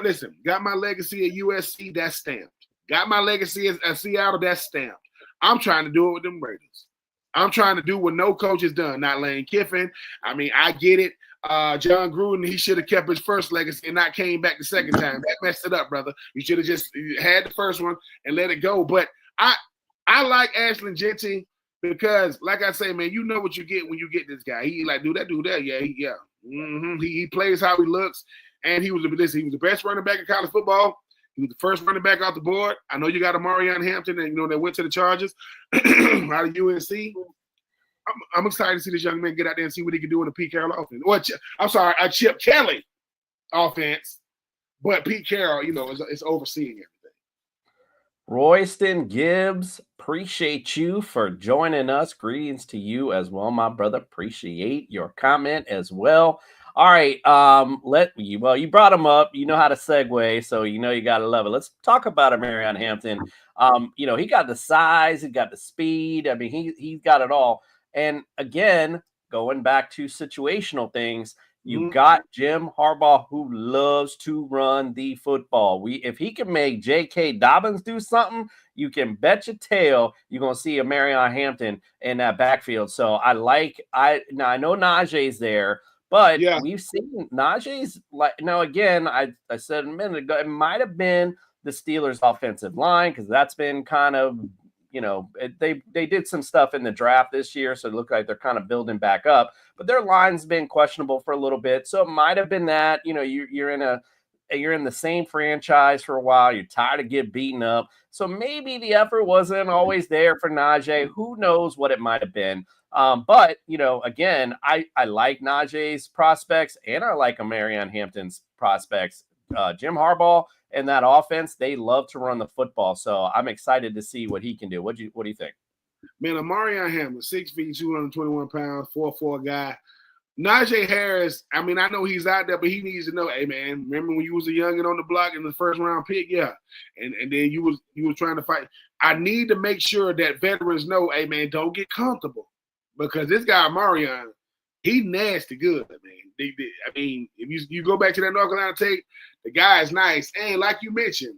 Speaker 4: listen, got my legacy at USC, that's stamped. Got my legacy at Seattle, that's stamped. I'm trying to do it with them Raiders. I'm trying to do what no coach has done, not Lane Kiffin. I mean, I get it. John Gruden, he should have kept his first legacy and not came back the second time. That messed it up, brother. You should have just had the first one and let it go. But I like Ashland Genty because, like I say, man, you know what you get when you get this guy. He like, do that. Yeah. Mm-hmm. He plays how he looks, and he was the best running back in college football. He was the first running back off the board. I know you got a Marion Hampton, and that went to the Chargers out of UNC. I'm excited to see this young man get out there and see what he can do in the Pete Carroll offense. Or a Chip Kelly offense, but Pete Carroll, is overseeing everything.
Speaker 3: Royston Gibbs, appreciate you for joining us. Greetings to you as well, my brother. Appreciate your comment as well. All right, you brought him up. You know how to segue, so you got to love it. Let's talk about Marion Hampton. He got the size, he got the speed. I mean, he's got it all. And again, going back to situational things, you got Jim Harbaugh, who loves to run the football. If he can make J.K. Dobbins do something, you can bet your tail you're going to see a Marion Hampton in that backfield. So I know Najee's there, but we've seen Najee's I said a minute ago, it might have been the Steelers' offensive line because that's been kind of, they did some stuff in the draft this year, so it looked like they're kind of building back up. But their line's been questionable for a little bit, so it might have been that. You're in the same franchise for a while. You're tired of getting beaten up, so maybe the effort wasn't always there for Najee. Who knows what it might have been? But again, I like Najee's prospects, and I like Marion Hampton's prospects. Jim Harbaugh and that offense, they love to run the football. So I'm excited to see what he can do. What do you think?
Speaker 4: Man, Marion Hampton, 6 feet, 221 pounds, 4'4" guy. Najee Harris, I mean, I know he's out there, but he needs to know, hey, man, remember when you was a youngin' on the block in the first round pick? Yeah. And then you was trying to fight. I need to make sure that veterans know, hey, man, don't get comfortable. Because this guy, Marion, he nasty good, man. I mean, if you go back to that North Carolina tape, the guy is nice. And like you mentioned,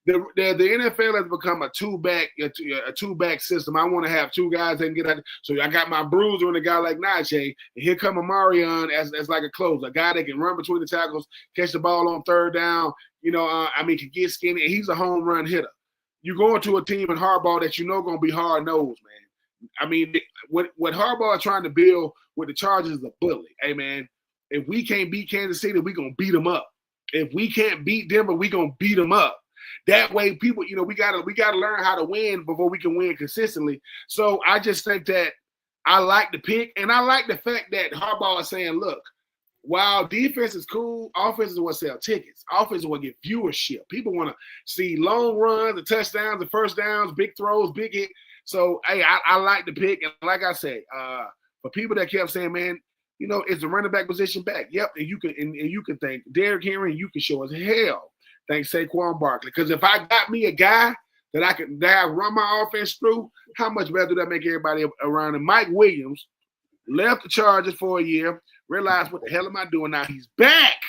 Speaker 4: the NFL has become a two-back system. I want to have two guys that can get out. So I got my bruiser and a guy like Najee, and here come a Marion as like a closer, a guy that can run between the tackles, catch the ball on third down. Can get skinny, and he's a home run hitter. You go into a team in Harbaugh that going to be hard-nosed, man. I mean, what Harbaugh is trying to build with the Chargers is a bully. Hey, man, if we can't beat Kansas City, we're going to beat them up. If we can't beat Denver, we're going to beat them up. That way, people, we gotta learn how to win before we can win consistently. So I just think that I like the pick, and I like the fact that Harbaugh is saying, look, while defense is cool, offense is what sell tickets. Offense is what get viewership. People want to see long runs, the touchdowns, the first downs, big throws, big hit. So, hey, I like the pick. And like I say, for people that kept saying, man, it's the running back position back. Yep, and you can thank Derrick Henry, and you can show us hell. Thanks Saquon Barkley. Because if I got me a guy that I run my offense through, how much better do that make everybody around him? Mike Williams left the Chargers for a year, realized what the hell am I doing now? He's back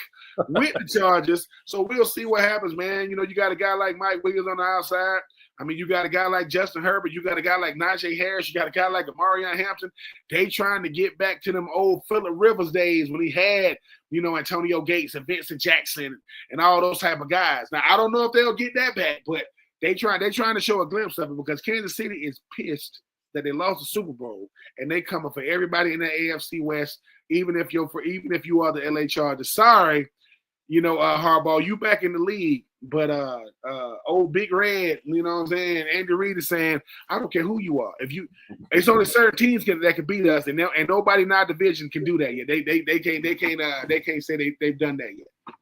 Speaker 4: with the Chargers. So we'll see what happens, man. You got a guy like Mike Williams on the outside. I mean, you got a guy like Justin Herbert. You got a guy like Najee Harris. You got a guy like Marion Hampton. They trying to get back to them old Phillip Rivers days when he had, Antonio Gates and Vincent Jackson and all those type of guys. Now, I don't know if they'll get that back, but they're trying to show a glimpse of it because Kansas City is pissed that they lost the Super Bowl and they coming for everybody in the AFC West, even if you are the LA Chargers. Sorry, Harbaugh, you back in the league. But old Big Red, you know what I'm saying? Andy Reid is saying, I don't care who you are. It's only certain teams that can beat us, and nobody in our division can do that yet. They can't say they've done that yet.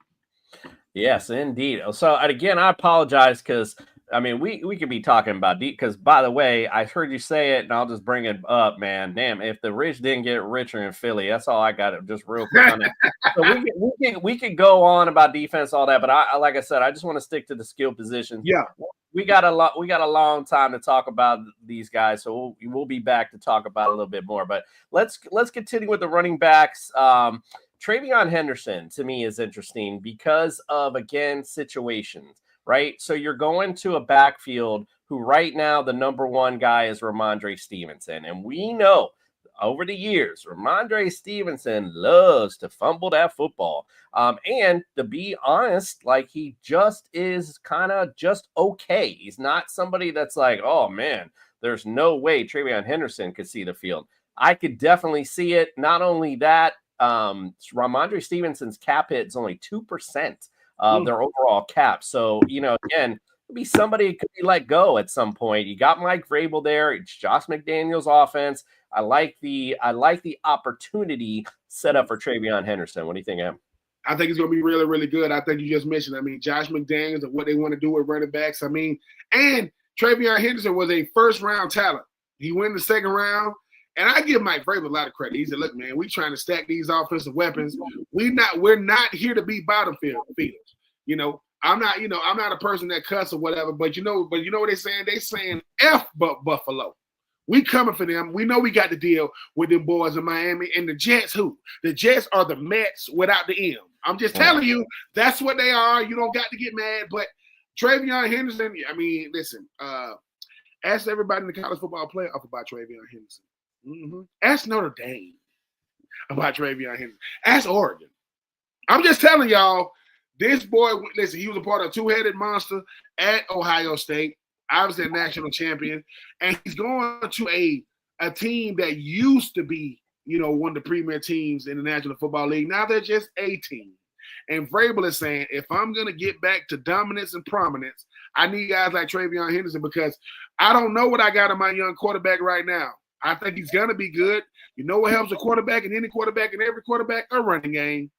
Speaker 3: Yes, indeed. So again, I apologize because I mean, we could be talking about deep because, by the way, I heard you say it, and I'll just bring it up, man. Damn, if the rich didn't get richer in Philly, that's all I got. Just real quick on that. So we could go on about defense, all that, but I like I said, I just want to stick to the skill positions.
Speaker 4: Yeah,
Speaker 3: we got a long time to talk about these guys, so we'll be back to talk about a little bit more. But let's continue with the running backs. TreVeyon Henderson to me is interesting because of, again, situations. Right. So you're going to a backfield who right now the number one guy is Ramondre Stevenson. And we know over the years, Ramondre Stevenson loves to fumble that football. And to be honest, like he just is kind of just okay. He's not somebody that's like, oh, man, there's no way TreVeyon Henderson could see the field. I could definitely see it. Not only that, Ramondre Stevenson's cap hit is only 2%. Their overall cap. So, again, it'll be somebody who could be let go at some point. You got Mike Vrabel there. It's Josh McDaniels' offense. I like the opportunity set up for TreVeyon Henderson. What do you think, Em?
Speaker 4: I think it's going to be really, really good. I think you just mentioned, Josh McDaniels and what they want to do with running backs. And TreVeyon Henderson was a first-round talent. He went in the second round. And I give Mike Vrabel a lot of credit. He said, look, man, we're trying to stack these offensive weapons. We're not here to be bottom feeders. I'm not a person that cuss or whatever, but you know what they're saying? They're saying F Buffalo. We coming for them. We know we got to deal with them boys in Miami. And the Jets, who? The Jets are the Mets without the M. I'm just telling you, that's what they are. You don't got to get mad. But TreVeyon Henderson, listen, ask everybody in the college football playoff about TreVeyon Henderson. Mm-hmm. Ask Notre Dame about TreVeyon Henderson. Ask Oregon. I'm just telling y'all, this boy, listen, he was a part of a two-headed monster at Ohio State, obviously a national champion, and he's going to a team that used to be, one of the premier teams in the National Football League. Now they're just a team. And Vrabel is saying, if I'm going to get back to dominance and prominence, I need guys like TreVeyon Henderson because I don't know what I got in my young quarterback right now. I think he's going to be good. You know what helps a quarterback and any quarterback and every quarterback? A running game.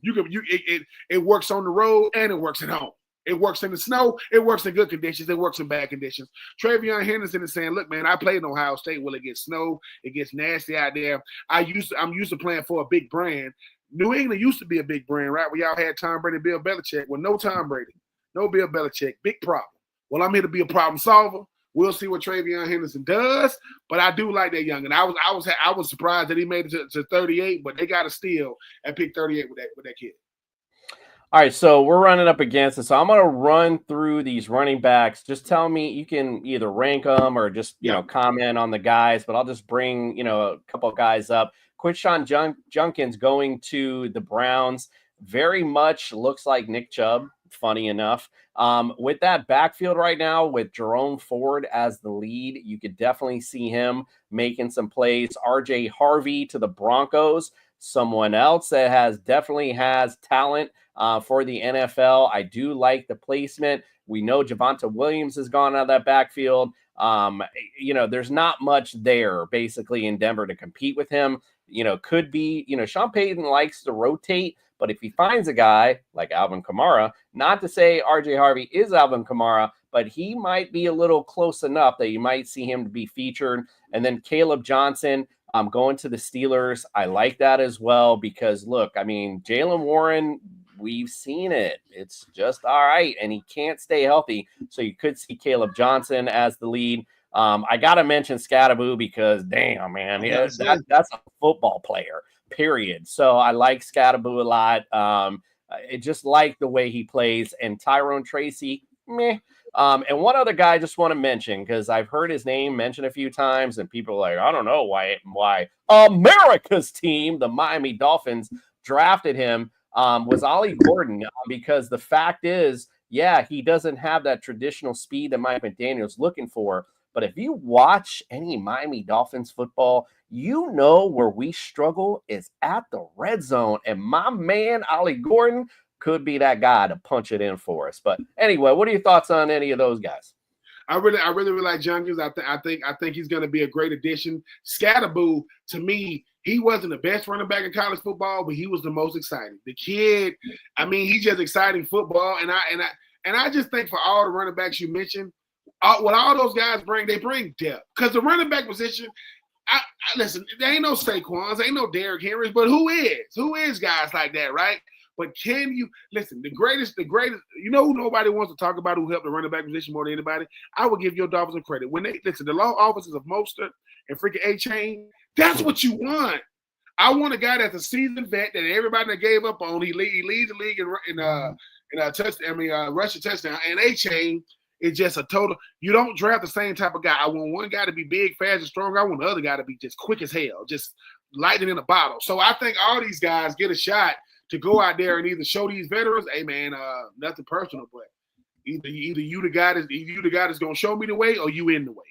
Speaker 4: It works on the road and it works at home. It works in the snow. It works in good conditions. It works in bad conditions. TreVeyon Henderson is saying, look, man, I played in Ohio State. Well, it gets snow. It gets nasty out there. I'm used to playing for a big brand. New England used to be a big brand, right? We all had Tom Brady, Bill Belichick. Well, no Tom Brady. No Bill Belichick. Big problem. Well, I'm here to be a problem solver. We'll see what TreVeyon Henderson does, but I do like that young. And I was surprised that he made it to 38, but they got a steal at pick 38 with that kid.
Speaker 3: All right, so we're running up against it. So I'm going to run through these running backs. Just tell me, you can either rank them or just comment on the guys. But I'll just bring a couple of guys up. Quinshon Judkins going to the Browns. Very much looks like Nick Chubb. Funny enough, with that backfield right now with Jerome Ford as the lead, you could definitely see him making some plays. RJ Harvey to the Broncos, someone else that definitely has talent for the NFL. I do like the placement. We know Javonte Williams has gone out of that backfield. There's not much there basically in Denver to compete with him. Could be, Sean Payton likes to rotate. But if he finds a guy like Alvin Kamara, not to say RJ Harvey is Alvin Kamara, but he might be a little close enough that you might see him to be featured. And then Caleb Johnson going to the Steelers. I like that as well because, look, Jaylen Warren, we've seen it. It's just all right, and he can't stay healthy. So you could see Caleb Johnson as the lead. I got to mention Scatterboo because, damn, man, that's a football player. Period. So I like Scatterboo a lot. I just like the way he plays. And Tyrone Tracy, meh. And one other guy I just want to mention because I've heard his name mentioned a few times, and people are like, I don't know why America's team, the Miami Dolphins, drafted him was Ollie Gordon because the fact is, he doesn't have that traditional speed that Mike McDaniel's looking for. But if you watch any Miami Dolphins football, where we struggle is at the red zone. And my man, Ollie Gordon, could be that guy to punch it in for us. But anyway, what are your thoughts on any of those guys?
Speaker 4: I really like Judkins. I think he's going to be a great addition. Scatterboo, to me, he wasn't the best running back in college football, but he was the most exciting. The kid, he's just exciting football. And I just think for all the running backs you mentioned, what all those guys bring, they bring depth. Because the running back position, I listen, there ain't no Saquons, ain't no Derrick Henrys, but who is? Who is guys like that, right? But can you listen? The greatest, you know who nobody wants to talk about who helped the running back position more than anybody? I would give your Dolphins credit. When they listen, the long offenses of Mostert and freaking A-Chain, that's what you want. I want a guy that's a seasoned vet that everybody that gave up on. He leads the league in rushing touchdown. And A-Chain is just a total. You don't draft the same type of guy. I want one guy to be big, fast, and strong. I want the other guy to be just quick as hell, just lightning in a bottle. So I think all these guys get a shot to go out there and either show these veterans, hey man, nothing personal, but either you the guy that's gonna show me the way, or you in the way.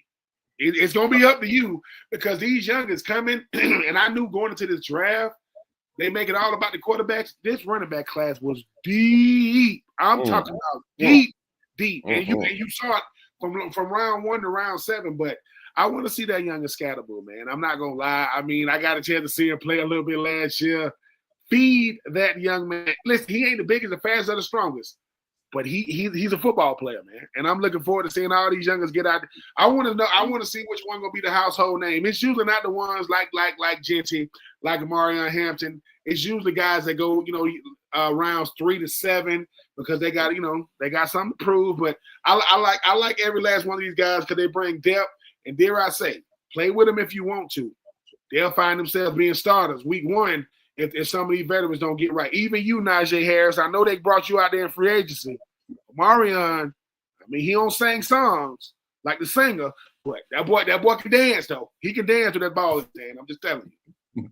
Speaker 4: It's gonna be up to you, because these youngins coming, and I knew going into this draft, they make it all about the quarterbacks. This running back class was deep. I'm talking about deep. And you saw it from round 1 to round 7, but I want to see that younger Scatterbull, man. I'm not gonna lie. I mean, I got a chance to see him play a little bit last year. Feed that young man. Listen, he ain't the biggest, the fastest, or the strongest, but he's a football player, man. And I'm looking forward to seeing all these youngers get out. I want to see which one gonna be the household name. It's usually not the ones like Genty, like Marion Hampton. It's usually guys that go, rounds 3 to 7, because they got something to prove. But I like every last one of these guys because they bring depth. And dare I say, play with them if you want to. They'll find themselves being starters week 1 if some of these veterans don't get right. Even you, Najee Harris, I know they brought you out there in free agency. Marion, I mean, he don't sing songs like the singer, but that boy can dance, though. He can dance with that ball in his hand. I'm just telling you.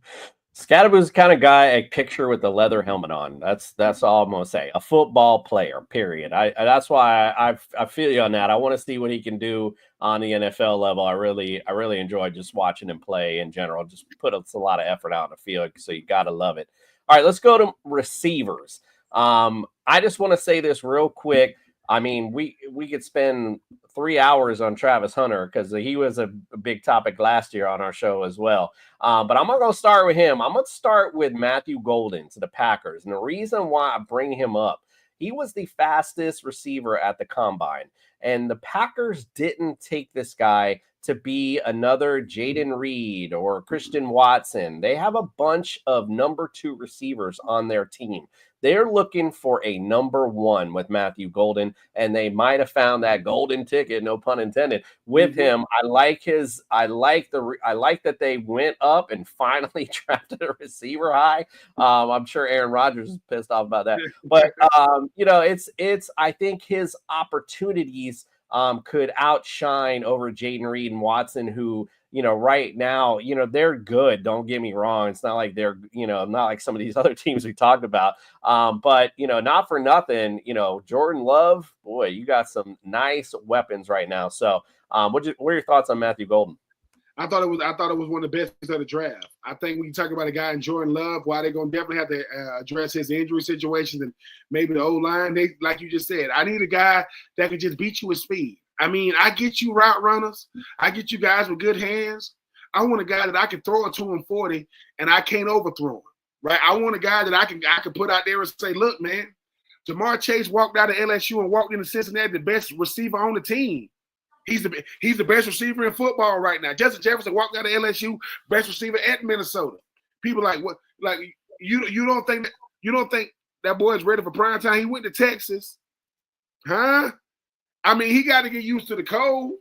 Speaker 3: Scatterbull's the kind of guy I picture with the leather helmet on. That's all I'm gonna say. A football player, period. That's why I feel you on that. I want to see what he can do on the NFL level. I really enjoy just watching him play in general. Just put a lot of effort out in the field, so you gotta love it. All right, let's go to receivers. I just want to say this real quick. I mean, we could spend 3 hours on Travis Hunter because he was a big topic last year on our show as well. But I'm not going to start with him. I'm going to start with Matthew Golden to the Packers. And the reason why I bring him up, he was the fastest receiver at the combine. And the Packers didn't take this guy to be another Jaden Reed or Christian Watson. They have a bunch of number 2 receivers on their team. They're looking for a number 1 with Matthew Golden, and they might have found that golden ticket, no pun intended, with him. I like that they went up and finally drafted a receiver high. I'm sure Aaron Rodgers is pissed off about that, but I think his opportunities could outshine over Jaden Reed and Watson, who, right now, they're good. Don't get me wrong. It's not like they're, not like some of these other teams we talked about. But, not for nothing, Jordan Love, boy, you got some nice weapons right now. So what are your thoughts on Matthew Golden?
Speaker 4: I thought it was one of the best of the draft. I think when you talk about a guy in Jordan Love, why they're going to definitely have to address his injury situations and maybe the O-line, like you just said. I need a guy that can just beat you with speed. I mean, I get you route runners. I get you guys with good hands. I want a guy that I can throw it to him 40 and I can't overthrow him, right? I want a guy that I can put out there and say, look, man, Jamar Chase walked out of LSU and walked into Cincinnati, the best receiver on the team. He's the best receiver in football right now. Justin Jefferson walked out of LSU, best receiver at Minnesota. People like what? Like you don't think that boy is ready for prime time? He went to Texas, huh? I mean, he got to get used to the cold.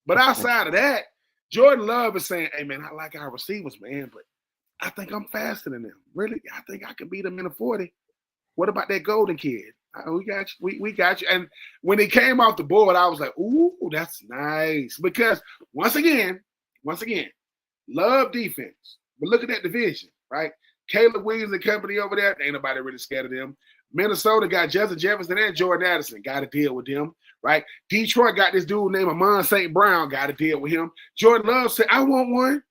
Speaker 4: But outside of that, Jordan Love is saying, "Hey man, I like our receivers, man, but I think I'm faster than them. Really, I think I can beat them in a 40. What about that Golden kid? We got you. We got you." And when he came off the board, I was like, "Ooh, that's nice." Because once again, Love defense. But look at that division, right? Caleb Williams and company over there, ain't nobody really scared of them. Minnesota got Justin Jefferson and Jordan Addison. Got to deal with them, right? Detroit got this dude named Amon St. Brown. Got to deal with him. Jordan Love said, "I want one.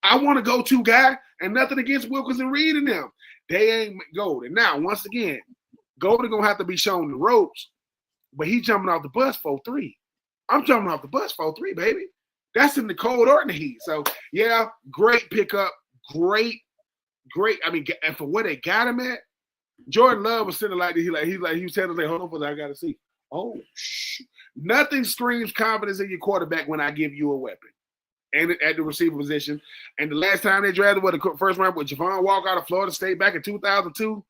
Speaker 4: I want a go-to guy, and nothing against Wilkins and Reed and them. They ain't Golden." Now, once again, Golden gonna have to be shown the ropes, but he jumping off the bus 4-3. I'm jumping off the bus 4-3, baby. That's in the cold or in the heat. So yeah, great pickup, great. I mean, and for where they got him at, Jordan Love was sitting like this. He was telling us, "Hold on, I gotta see." Nothing screams confidence in your quarterback when I give you a weapon. And at the receiver position. And the last time they drafted the first round with Javon Walker out of Florida State back in 2002,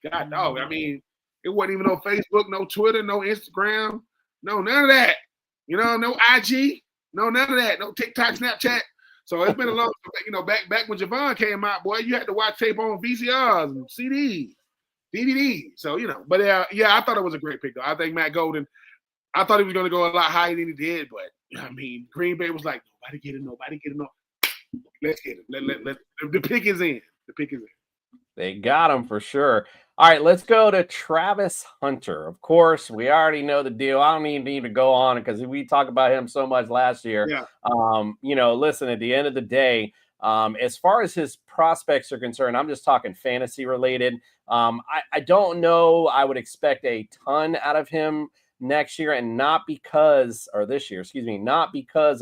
Speaker 4: God dog, I mean, it wasn't even no Facebook, no Twitter, no Instagram, no none of that. You know, no IG, no none of that, no TikTok, Snapchat. So it's been a long, you know, back when Javon came out, boy, you had to watch tape on VCRs and CDs, DVDs. So, you know, but yeah, I thought it was a great pick though. I think Matt Golden, I thought he was going to go a lot higher than he did, but I mean, Green Bay was like, nobody get it. Let's get it. The pick is in.
Speaker 3: They got him for sure. All right, let's go to Travis Hunter. Of course, we already know the deal. I don't even need to go on because we talked about him so much last year.
Speaker 4: Yeah.
Speaker 3: You know, listen, at the end of the day, as far as his prospects are concerned, I'm just talking fantasy related. I don't know. I would expect a ton out of him next year, and not because of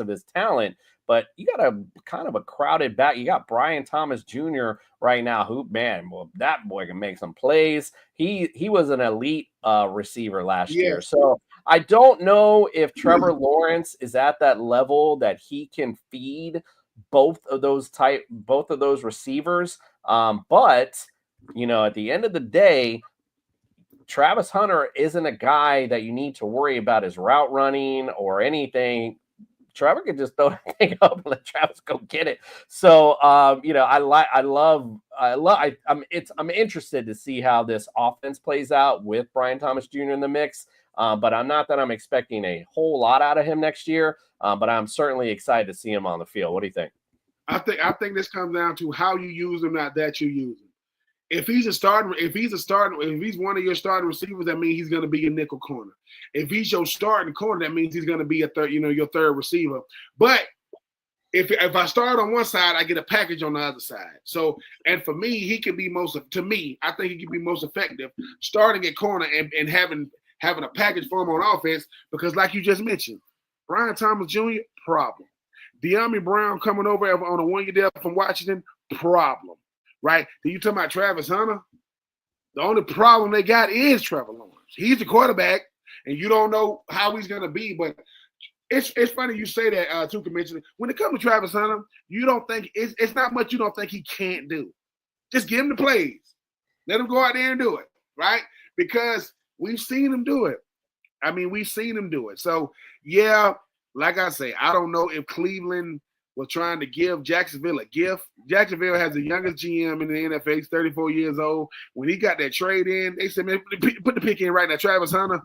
Speaker 3: his talent, but you got a kind of a crowded back. You got Brian Thomas Jr. right now, who, man, well, that boy can make some plays. He was an elite receiver last year. So I don't know if Trevor Lawrence is at that level that he can feed both of those receivers. But, you know, at the end of the day, Travis Hunter isn't a guy that you need to worry about his route running or anything. Trevor could just throw that thing up and let Travis go get it. So, you know, I'm interested to see how this offense plays out with Brian Thomas Jr. in the mix. But I'm expecting a whole lot out of him next year. But I'm certainly excited to see him on the field. What do you think?
Speaker 4: I think this comes down to how you use him, not that you use him. If he's one of your starting receivers, that means he's going to be a nickel corner. If he's your starting corner, that means he's going to be your third receiver. But if I start on one side, I get a package on the other side. So, and for me, I think he can be most effective starting at corner and having a package for him on offense, because like you just mentioned, Brian Thomas Jr., problem. De'Ami Brown coming over on a one-year deal from Washington, problem. Right? Then you talking about Travis Hunter? The only problem they got is Trevor Lawrence. He's the quarterback, and you don't know how he's going to be. But it's funny you say that, Tuka mentioned it. When it comes to Travis Hunter, you don't think it's not much you don't think he can't do. Just give him the plays. Let him go out there and do it, right? Because we've seen him do it. So, yeah, like I say, I don't know if Cleveland was trying to give Jacksonville a gift. Jacksonville has the youngest GM in the NFL. He's 34 years old. When he got that trade in, they said, man, put the pick in right now, Travis Hunter.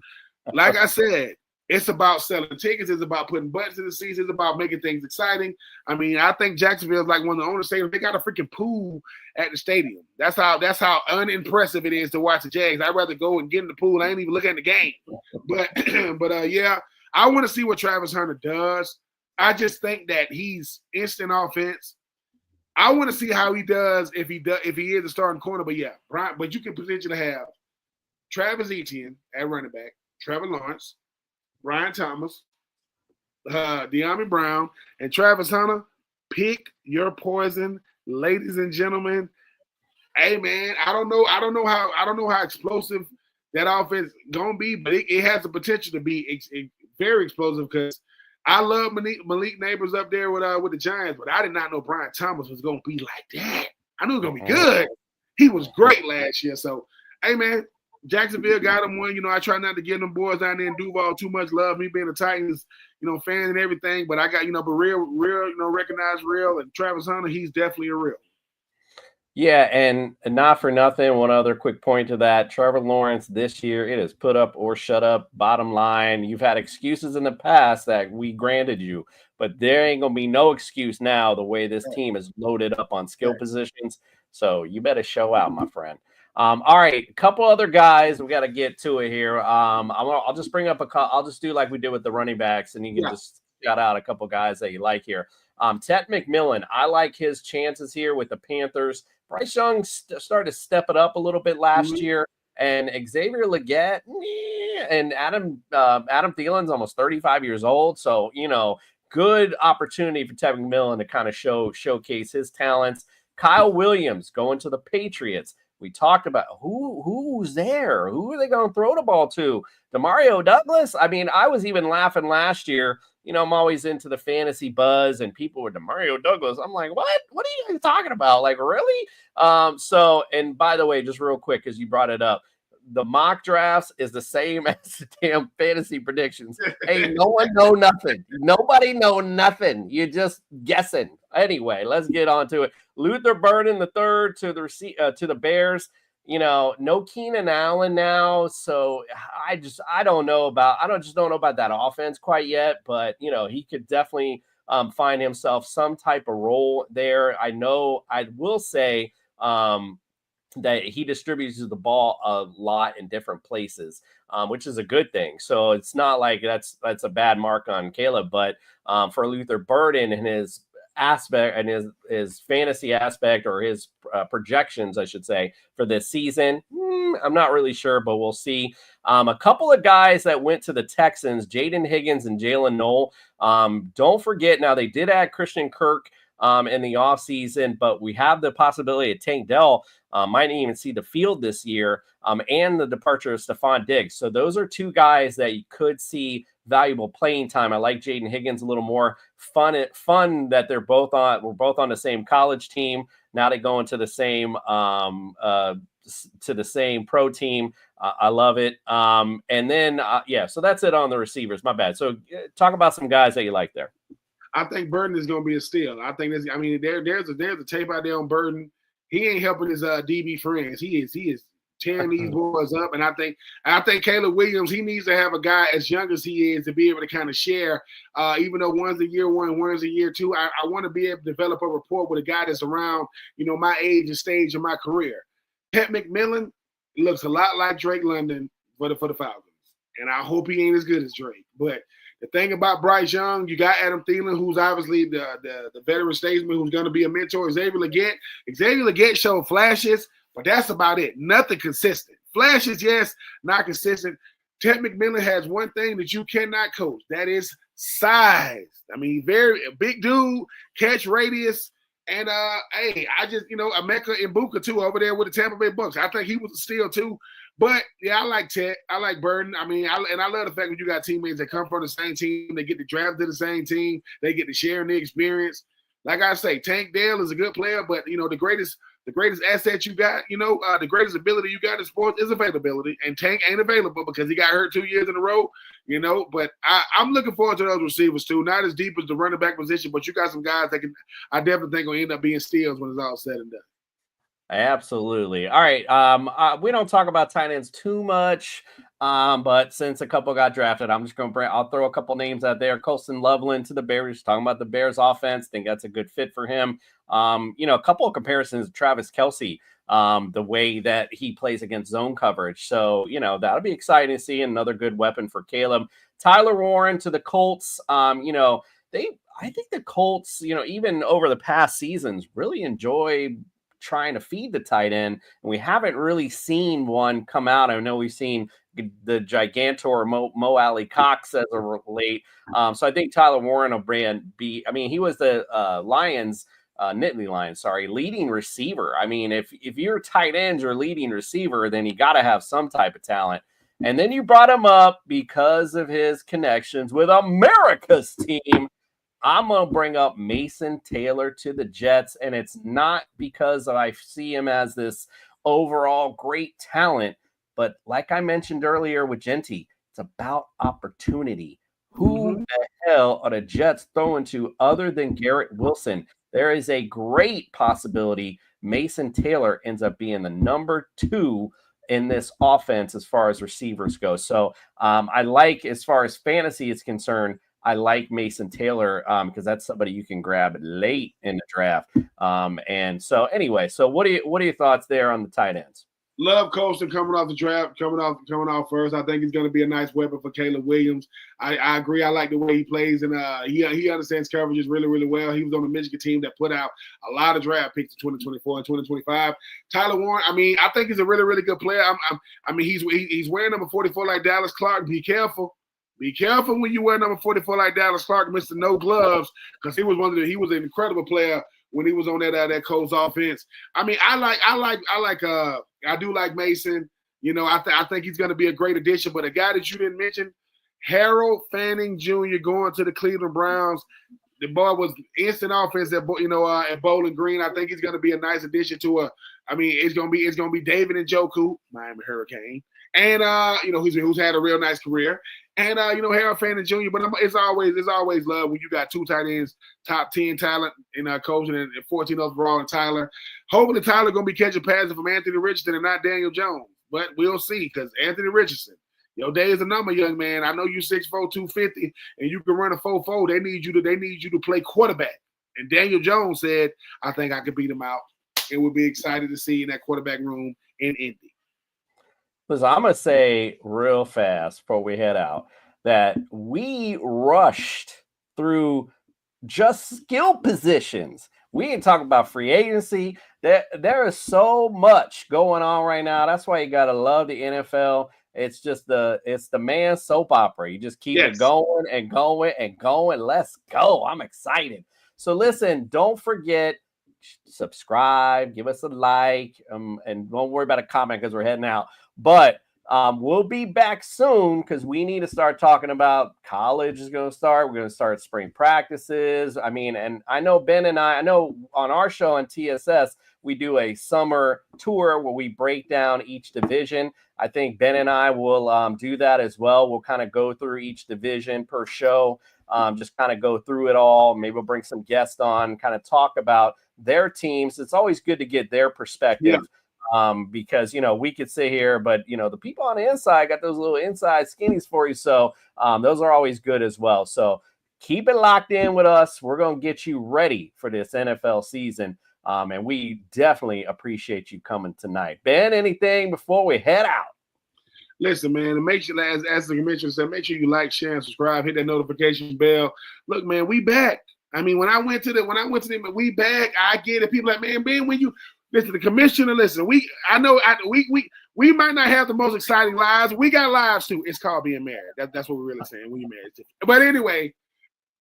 Speaker 4: Like I said, it's about selling tickets. It's about putting butts in the seats. It's about making things exciting. I mean, I think Jacksonville is like one of the only stadiums. They got a freaking pool at the stadium. That's how unimpressive it is to watch the Jags. I'd rather go and get in the pool. I ain't even looking at the game. But yeah, I want to see what Travis Hunter does. I just think that he's instant offense. I want to see how he does if he is a starting corner. But yeah, Brian. But you can potentially have Travis Etienne at running back, Trevor Lawrence, Brian Thomas, De'Ami Brown, and Travis Hunter. Pick your poison, ladies and gentlemen. Hey man, I don't know how explosive that offense gonna be, but it has the potential to be very explosive, because I love Malik Neighbors up there with the Giants, but I did not know Brian Thomas was going to be like that. I knew it was going to be good. He was great last year. So, hey, man, Jacksonville got him one. You know, I try not to give them boys down there in Duval too much love, me being a Titans, fan and everything. But I got, but real, recognize real. And Travis Hunter, he's definitely a real.
Speaker 3: Yeah, and not for nothing, one other quick point to that. Trevor Lawrence this year, it is put up or shut up, bottom line. You've had excuses in the past that we granted you, but there ain't going to be no excuse now the way this team is loaded up on skill positions. So you better show out, my friend. All right, a couple other guys. We got to get to it here. I'll just bring up I'll just do like we did with the running backs, and you can just shout out a couple guys that you like here. Ted McMillan, I like his chances here with the Panthers. Bryce Young started to step it up a little bit last year, and Xavier Legette and Adam Thielen's almost 35 years old. So, good opportunity for Ted McMillan to kind of showcase his talents. Kyle Williams going to the Patriots. We talked about who's there. Who are they going to throw the ball to? Demario Douglas? I mean, I was even laughing last year. I'm always into the fantasy buzz, and people were Demario Douglas. I'm like, what? What are you talking about? Like, really? And by the way, just real quick, because you brought it up, the mock drafts is the same as the damn fantasy predictions. Hey, no one know nothing. Nobody know nothing. You're just guessing. Anyway, let's get on to it. Luther Burden the third to the Bears. No Keenan Allen now, so I just don't know about that offense quite yet. But he could definitely find himself some type of role there. I will say that he distributes the ball a lot in different places, which is a good thing. So it's not like that's a bad mark on Caleb, but for Luther Burden and his aspect and his fantasy aspect, or his projections, I should say, for this season, I'm not really sure, but we'll see. A couple of guys that went to the Texans, Jaden Higgins and Jalen Knoll. Don't forget, now they did add Christian Kirk in the offseason, but we have the possibility of Tank Dell might even see the field this year, and the departure of Stephon Diggs. So those are two guys that you could see valuable playing time. I like Jaden Higgins a little more. Fun that we're both on the same college team. Now they go into the same pro team. I love it. And then so that's it on the receivers. My bad. So talk about some guys that you like there.
Speaker 4: I think Burden is going to be a steal. I think there's a tape out there on Burden. He ain't helping his DB friends. He is tearing these boys up. And I think Caleb Williams, he needs to have a guy as young as he is to be able to kind of share, even though one's a year one, one's a year two. I want to be able to develop a rapport with a guy that's around, my age and stage of my career. Pat McMillan looks a lot like Drake London for the Falcons. And I hope he ain't as good as Drake. But the thing about Bryce Young, you got Adam Thielen, who's obviously the veteran statesman who's going to be a mentor. Xavier Legette showed flashes, but that's about it. Nothing consistent. Flashes, yes, not consistent. Ted McMillan has one thing that you cannot coach. That is size. I mean, very big dude, catch radius. And, I just, Emeka Ibuka, too, over there with the Tampa Bay Bucks. I think he was a steal, too. But, yeah, I like Ted. I like Burden. I mean, I love the fact that you got teammates that come from the same team. They get to draft to the same team. They get to share in the experience. Like I say, Tank Dell is a good player, but, the greatest asset you got, the greatest ability you got in sports is availability. And Tank ain't available because he got hurt 2 years in a row, But I'm looking forward to those receivers, too. Not as deep as the running back position, but you got some guys that I definitely think will end up being steals when it's all said and done.
Speaker 3: Absolutely. All right. We don't talk about tight ends too much, but since a couple got drafted, I'll throw a couple names out there. Colston Loveland to the Bears, talking about the Bears offense. Think that's a good fit for him. A couple of comparisons to Travis Kelce, the way that he plays against zone coverage. So, that'll be exciting to see. Another good weapon for Caleb. Tyler Warren to the Colts. I think the Colts, even over the past seasons, really enjoy trying to feed the tight end, and we haven't really seen one come out. I know we've seen the Gigantor Mo Alley Cox as of late. So I think Tyler Warren will be. I mean, he was the Nittany Lions, leading receiver. I mean, if your tight end's your leading receiver, then you got to have some type of talent. And then you brought him up because of his connections with America's team. I'm going to bring up Mason Taylor to the Jets, and it's not because I see him as this overall great talent, but like I mentioned earlier with Genty, it's about opportunity. Who the hell are the Jets throwing to other than Garrett Wilson? There is a great possibility Mason Taylor ends up being the number 2 in this offense as far as receivers go. So I like, as far as fantasy is concerned, I like Mason Taylor because that's somebody you can grab late in the draft. And so anyway, so what are your thoughts there on the tight ends?
Speaker 4: Love Colston coming off the draft, coming off first. I think he's going to be a nice weapon for Caleb Williams. I agree. I like the way he plays, and he understands coverages really, really well. He was on the Michigan team that put out a lot of draft picks in 2024 and 2025. Tyler Warren, I mean, I think he's a really, really good player. He's wearing number 44 like Dallas Clark. Be careful. Be careful when you wear number 44 like Dallas Clark, Mr. No Gloves, because he was an incredible player when he was on that Colts offense. I mean, I like I do like Mason. You know, I think he's going to be a great addition. But a guy that you didn't mention, Harold Fanning Jr. going to the Cleveland Browns. The boy was instant offense at Bowling Green. I think he's going to be a nice addition to it's going to be David Njoku, Miami Hurricane, and who's had a real nice career, and Harold Fanning Jr. But it's always love when you got two tight ends, top 10 talent in coaching and 14 overall in Tyler. Hopefully Tyler going to be catching passes from Anthony Richardson and not Daniel Jones, but we'll see because Anthony Richardson. Your day is a number, young man. I know you 6'4", 250, and you can run a 4.4. They need you to play quarterback. And Daniel Jones said, I think I could beat him out. And we'll be excited to see in that quarterback room in Indy.
Speaker 3: Listen, I'm going to say real fast before we head out that we rushed through just skill positions. We ain't talking about free agency. There is so much going on right now. That's why you got to love the NFL. It's the man soap opera. You just keep it going and going and going. Let's go. I'm excited. So listen, don't forget, subscribe, give us a like, and don't worry about a comment because we're heading out. But we'll be back soon because we need to start talking about college is going to start. We're going to start spring practices. And I know Ben and I know on our show on TSS, we do a summer tour where we break down each division. I think Ben and I will do that as well. We'll kind of go through each division per show, just kind of go through it all. Maybe we'll bring some guests on, kind of talk about their teams. It's always good to get their perspective because, we could sit here, but, the people on the inside got those little inside skinnies for you. So those are always good as well. So keep it locked in with us. We're going to get you ready for this NFL season. And we definitely appreciate you coming tonight. Ben, anything before we head out?
Speaker 4: Listen, man, and make sure, as the commissioner said, make sure you like, share, and subscribe. Hit that notification bell. Look, man, we back. When I went to them, we back. I get it. People like, man, when you listen, the commissioner, listen. We might not have the most exciting lives. We got lives too. It's called being married. That's what we're really saying. We married. But anyway,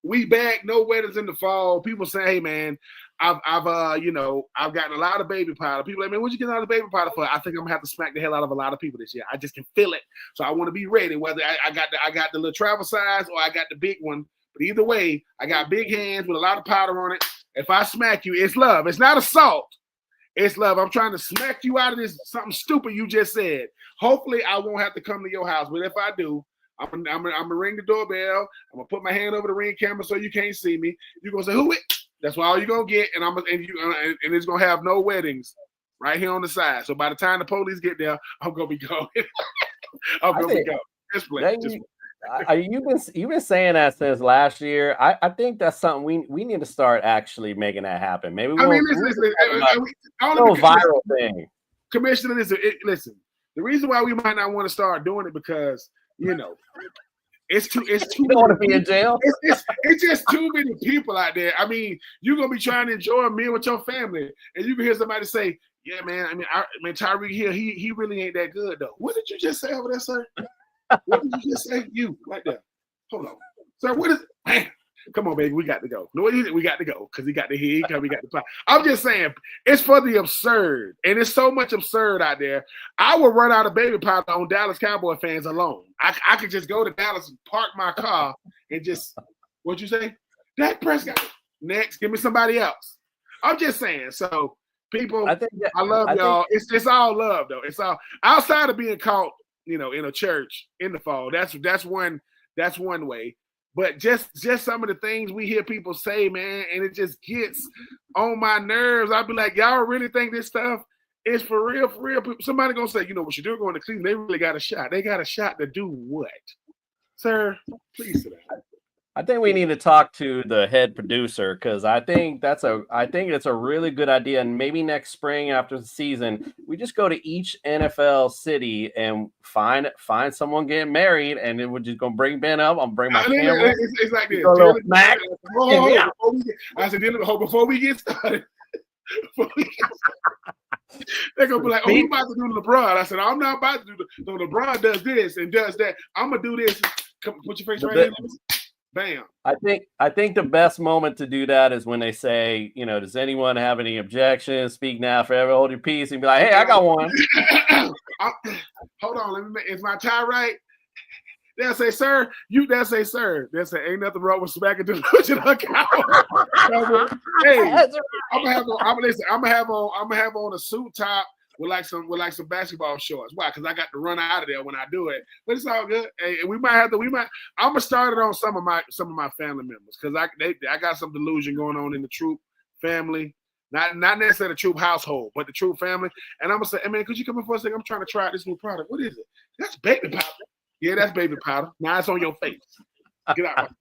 Speaker 4: we back. No weddings in the fall. People say, hey, man. I've gotten a lot of baby powder. People are like, man, what'd you get out of baby powder for? I think I'm gonna have to smack the hell out of a lot of people this year. I just can feel it. So I want to be ready. Whether I got the little travel size or I got the big one. But either way, I got big hands with a lot of powder on it. If I smack you, it's love. It's not assault. It's love. I'm trying to smack you out of this something stupid you just said. Hopefully, I won't have to come to your house. But if I do, I'm gonna ring the doorbell. I'm gonna put my hand over the ring camera so you can't see me. You're gonna say, who it? That's all you're gonna get, and it's gonna have no weddings right here on the side. So by the time the police get there, I'm gonna be going. I'm gonna be going. Just play.
Speaker 3: You've been saying that since last year. I think that's something we need to start actually making that happen. Maybe listen, viral thing.
Speaker 4: Commissioner, listen. The reason why we might not want to start doing it because it's too. You
Speaker 3: don't want to be in jail.
Speaker 4: It's just too many people out there. You're gonna be trying to enjoy a meal with your family, and you can hear somebody say, "Yeah, man. Tyreek Hill, he really ain't that good though." What did you just say over there, sir? What did you just say? You right there. Hold on, sir. What is? Man, come on, baby. We got to go. No, we got to go because he got the heat. We got the pie. I'm just saying, it's for the absurd, and it's so much absurd out there. I would run out of baby powder on Dallas Cowboy fans alone. I could just go to Dallas and park my car and just, what'd you say? Dak Prescott. Next, give me somebody else. I'm just saying. So, people, I love y'all. It's all love, though. It's all outside of being caught, in a church in the fall. That's one way. But just some of the things we hear people say, man, and it just gets on my nerves. I'll be like, y'all really think this stuff is for real, for real? Somebody gonna say, what you do going to Cleveland, they really got a shot. They got a shot to do what? Sir, please sit down.
Speaker 3: I think we need to talk to the head producer because I think it's a really good idea. And maybe next spring after the season, we just go to each NFL city and find someone getting married, and then we're just gonna bring Ben up. I'm bring my camera.
Speaker 4: It's like this. I said, before we get started, they're gonna be like, "Oh, you about to do LeBron?" I said, "I'm not about to do LeBron does this and does that. I'm gonna do this." Come, put your face right here. Bam.
Speaker 3: I think the best moment to do that is when they say, does anyone have any objections? Speak now, forever hold your peace, and be like, hey, I got one.
Speaker 4: Hold on, is my tie right? They'll say, sir. They'll say, sir. They'll say, ain't nothing wrong with smacking delusional account. Hey, I'm gonna have on a suit top with like some basketball shorts. Why? Because I got to run out of there when I do it. But it's all good. Hey, I'm gonna start it on some of my family members because I got some delusion going on in the Troupe family. Not necessarily the Troupe household, but the Troupe family. And I'm gonna say, hey man, could you come in for a second? I'm trying to try out this new product. What is it? That's baby powder. Yeah, that's baby powder. Now it's on your face. Get out.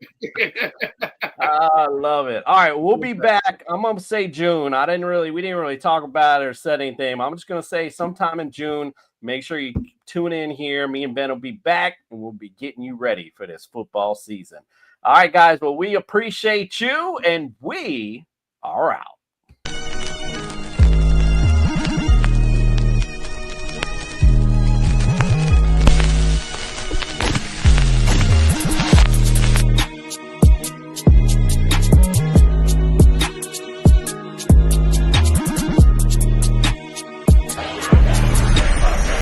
Speaker 3: I love it. All right, we'll be back. I'm gonna say June. We didn't really talk about it or said anything. I'm just gonna say sometime in June. Make sure you tune in here. Me and Ben will be back, and we'll be getting you ready for this football season. All right, guys. Well, we appreciate you, and we are out.